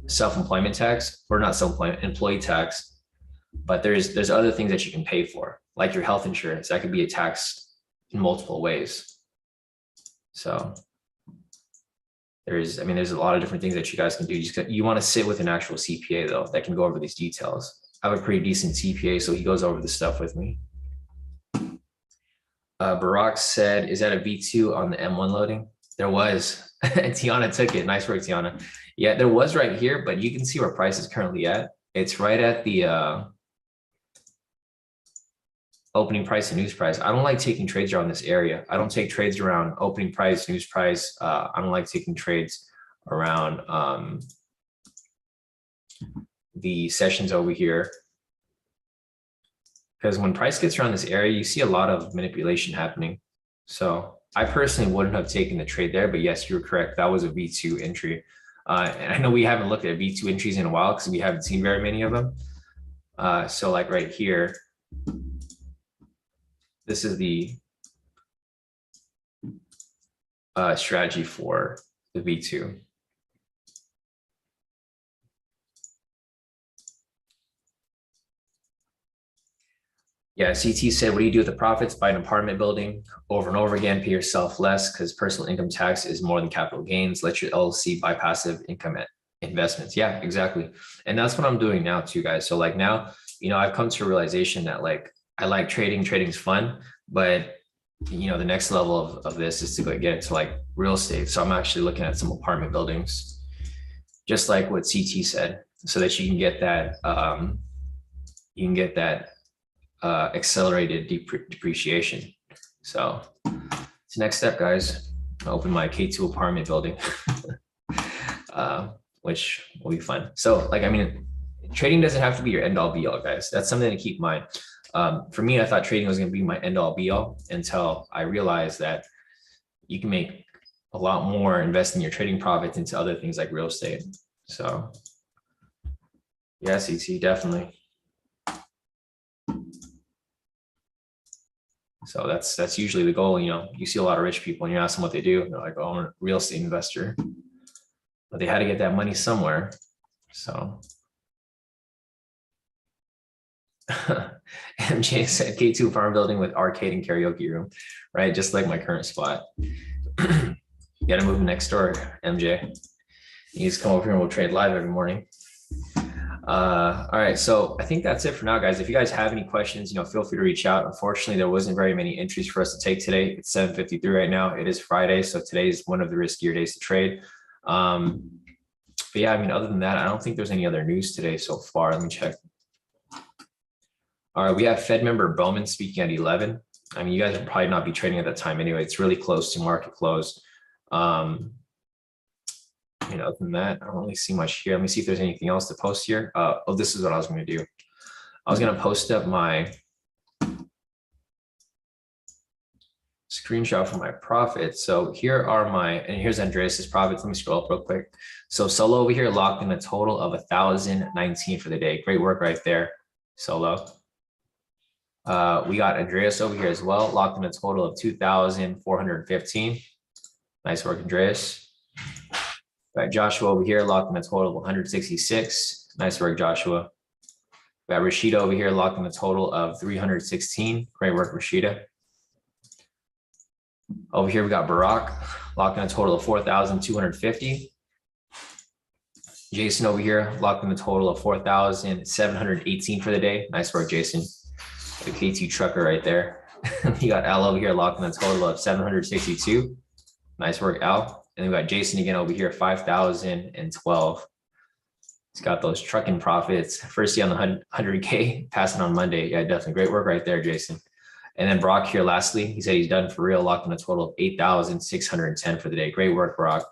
self-employment tax, or not self-employment, employee tax. But there's other things that you can pay for, like your health insurance. That could be a tax in multiple ways. So there's a lot of different things that you guys can do. You want to sit with an actual CPA though that can go over these details. I have a pretty decent CPA, so he goes over this stuff with me. Barack said, is that a V2 on the M1 loading? There was. Tiana took it. Nice work, Tiana. Yeah, there was right here, but you can see where price is currently at. It's right at the opening price and news price. I don't like taking trades around this area. I don't take trades around opening price, news price. I don't like taking trades around the sessions over here, because when price gets around this area, you see a lot of manipulation happening. So I personally wouldn't have taken the trade there, but yes, you're correct. That was a V2 entry. And I know we haven't looked at V2 entries in a while because we haven't seen very many of them. So like right here, this is the strategy for the V2. Yeah, CT said, what do you do with the profits? Buy an apartment building over and over again, pay yourself less because personal income tax is more than capital gains. Let your LLC buy passive income investments. Yeah, exactly. And that's what I'm doing now too, guys. So like now, I've come to a realization that like, I like trading. Trading's fun, but the next level of this is to get into like real estate. So I'm actually looking at some apartment buildings, just like what CT said, so that you can get that, accelerated depreciation. So it's the next step, guys. I'll open my K2 apartment building, which will be fun. So trading doesn't have to be your end all be all, guys. That's something to keep in mind. For me, I thought trading was going to be my end all be all until I realized that you can make a lot more investing your trading profits into other things like real estate. So yeah, CT, definitely. So that's usually the goal. You see a lot of rich people and you ask them what they do. They're like, oh, I'm a real estate investor, but they had to get that money somewhere. So MJ said K2 farm building with arcade and karaoke room, right? Just like my current spot. You got to move next door, MJ. You just come over here and we'll trade live every morning. All right, so I think that's it for now, guys. If you guys have any questions, feel free to reach out. Unfortunately, there wasn't very many entries for us to take today. It's 7:53 right now. It is Friday, so today is one of the riskier days to trade. But yeah, other than that, I don't think there's any other news today so far. Let me check. All right, we have Fed member Bowman speaking at 11. You guys will probably not be trading at that time anyway. It's really close to market close. Other than that, I don't really see much here. Let me see if there's anything else to post here. Oh, this is what I was going to do. I was going to post up my screenshot for my profits. So here are and here's Andreas's profits. Let me scroll up real quick. So Solo over here locked in a total of 1,019 for the day. Great work right there, Solo. We got Andreas over here as well, locked in a total of 2,415. Nice work, Andreas. Got Joshua over here locked in a total of 166. Nice work, Joshua. Got Rashida over here locked in a total of 316. Great work, Rashida. Over here, we got Barack locked in a total of 4,250. Jason over here locked in a total of 4,718 for the day. Nice work, Jason. The K2 trucker right there. You got Al over here locked in a total of 762. Nice work, Al. And we got Jason again over here, 5,012. He's got those trucking profits. First day on the 100K, passing on Monday. Yeah, definitely great work right there, Jason. And then Brock here, lastly, he said he's done for real, locked in a total of 8,610 for the day. Great work, Brock.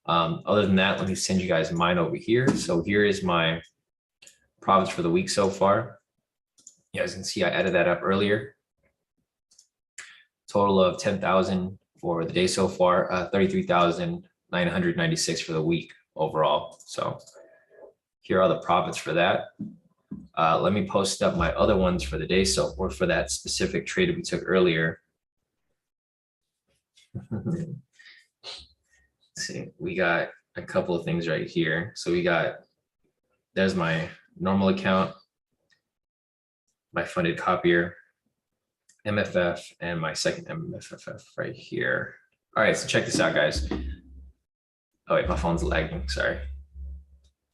Other than that, let me send you guys mine over here. So here is my profits for the week so far. You guys can see I added that up earlier. Total of 10,000 for the day so far, 33,996 for the week overall. So here are the profits for that. Let me post up my other ones for the day. So, or for that specific trade we took earlier. Let's see, we got a couple of things right here. So there's my normal account, my funded copier, MFF, and my second MFF right here. All right, so check this out, guys. Oh wait, my phone's lagging, sorry.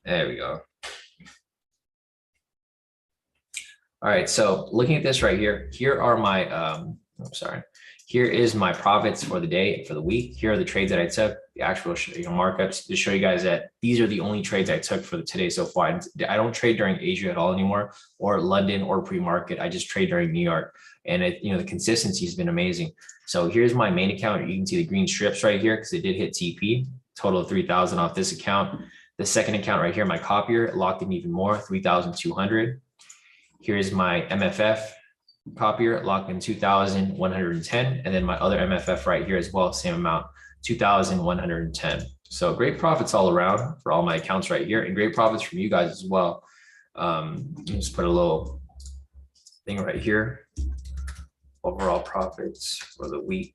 There we go. All right, so looking at this right here, here are my, I'm sorry. Here is my profits for the day, for the week. Here are the trades that I took, the actual markups to show you guys that these are the only trades I took for the today so far. I don't trade during Asia at all anymore, or London or pre-market. I just trade during New York. And the consistency has been amazing. So here's my main account. You can see the green strips right here because it did hit TP, total of 3,000 off this account. The second account right here, my copier, locked in even more, 3,200. Here's my MFF copier, locked in 2,110. And then my other MFF right here as well, same amount, 2,110. So great profits all around for all my accounts right here, and great profits from you guys as well. Just put a little thing right here. Overall profits for the week,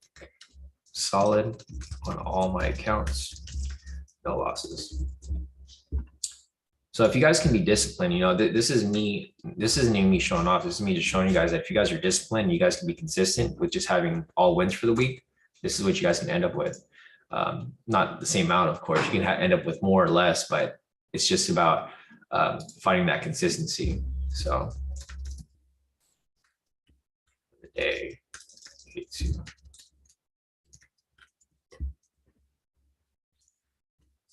solid on all my accounts, no losses. So if you guys can be disciplined, this isn't even me showing off. This is me just showing you guys that if you guys are disciplined, you guys can be consistent with just having all wins for the week. This is what you guys can end up with. Not the same amount, of course. You can end up with more or less, but it's just about finding that consistency. So the day, let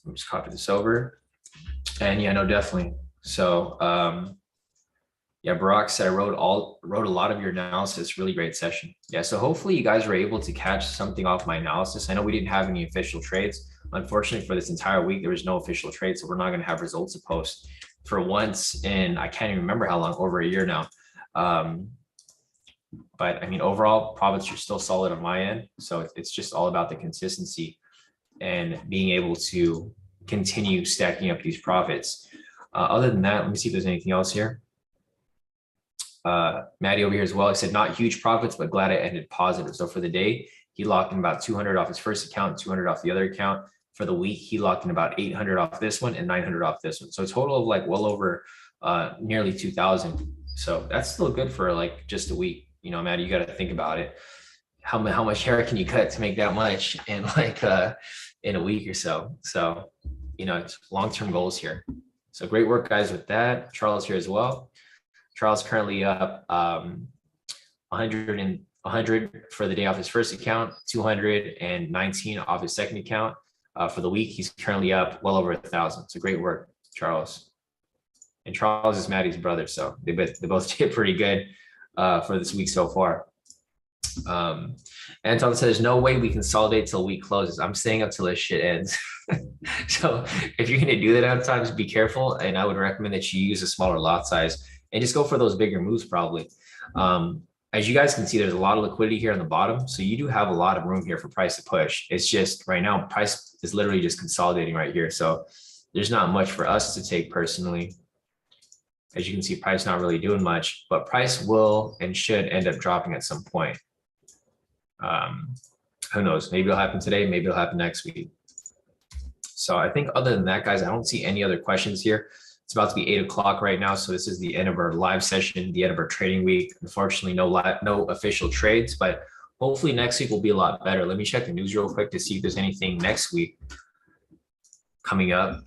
me just copy this over. And yeah, no, definitely. So yeah, Barack said I wrote a lot of your analysis. Really great session. Yeah, so hopefully you guys were able to catch something off my analysis. I know we didn't have any official trades. Unfortunately, for this entire week, there was no official trade, so we're not going to have results to post for once in, I can't even remember how long, over a year now. But I mean, overall, profits are still solid on my end. So it's just all about the consistency and being able to continue stacking up these profits. Other than that, let me see if there's anything else here. Maddie over here as well, I said not huge profits, but glad I ended positive. So for the day, he locked in about 200 off his first account, 200 off the other account. For the week, he locked in about 800 off this one and 900 off this one. So a total of like well over nearly 2,000. So that's still good for like just a week. Maddie, you got to think about it. How much hair can you cut to make that much in like in a week or so? So, it's long-term goals here. So great work, guys, with that. Charles here as well. Charles currently up 100 for the day off his first account, 219 off his second account. For the week, he's currently up well over 1,000. So great work, Charles. And Charles is Maddie's brother, so they both did pretty good for this week so far. Anton says, there's no way we consolidate till week closes. I'm staying up till this shit ends. So if you're going to do that at times, be careful. And I would recommend that you use a smaller lot size and just go for those bigger moves probably. As you guys can see, there's a lot of liquidity here on the bottom. So you do have a lot of room here for price to push. It's just right now, price is literally just consolidating right here. So there's not much for us to take personally. As you can see, price not really doing much, but price will and should end up dropping at some point. Who knows? Maybe it'll happen today. Maybe it'll happen next week. So I think other than that, guys, I don't see any other questions here. It's about to be 8 o'clock right now. So this is the end of our live session, the end of our trading week. Unfortunately, no official trades, but hopefully next week will be a lot better. Let me check the news real quick to see if there's anything next week coming up.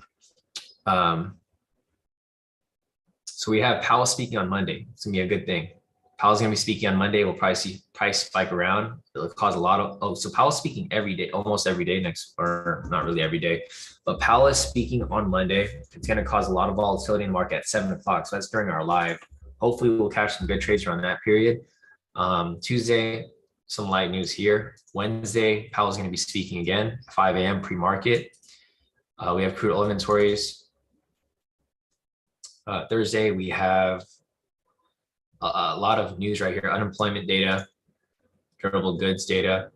So we have Powell speaking on Monday. It's gonna be a good thing. Powell's gonna be speaking on Monday. We'll probably see price spike around. It'll cause a lot of, so Powell's speaking every day, almost every day next, or not really every day, but Powell is speaking on Monday. It's gonna cause a lot of volatility in the market at 7 o'clock. So that's during our live. Hopefully we'll catch some good trades around that period. Tuesday, some light news here. Wednesday, Powell's gonna be speaking again, 5 a.m. pre-market. We have crude oil inventories. Thursday, we have a lot of news right here. Unemployment data, durable goods data.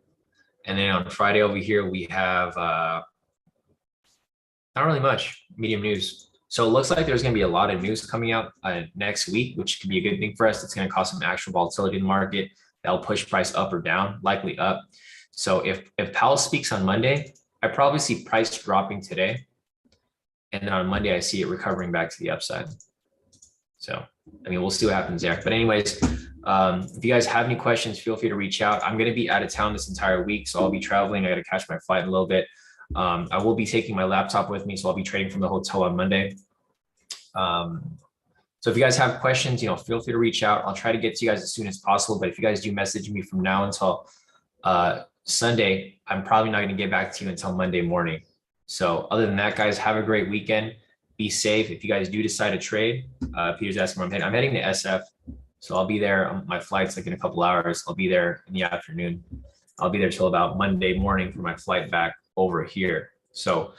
And then on Friday over here, we have not really much medium news. So it looks like there's going to be a lot of news coming out next week, which could be a good thing for us. It's going to cause some actual volatility in the market. That'll push price up or down, likely up. So if Powell speaks on Monday, I probably see price dropping today. And then on Monday, I see it recovering back to the upside. So, I mean, we'll see what happens there. But anyways, if you guys have any questions, feel free to reach out. I'm going to be out of town this entire week, so I'll be traveling. I got to catch my flight in a little bit. I will be taking my laptop with me, so I'll be trading from the hotel on Monday. So if you guys have questions, feel free to reach out. I'll try to get to you guys as soon as possible. But if you guys do message me from now until Sunday, I'm probably not going to get back to you until Monday morning. So other than that, guys, have a great weekend. Be safe. If you guys do decide to trade, Peter's asking where I'm heading. I'm heading to SF. So I'll be there. My flight's like in a couple hours. I'll be there in the afternoon. I'll be there till about Monday morning for my flight back over here. So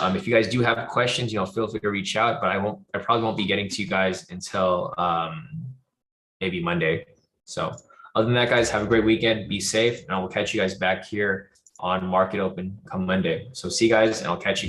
if you guys do have questions, feel free to reach out, but I probably won't be getting to you guys until maybe Monday. So other than that, guys, have a great weekend. Be safe, and I will catch you guys back here on Market Open come Monday. So see you guys, and I'll catch you guys.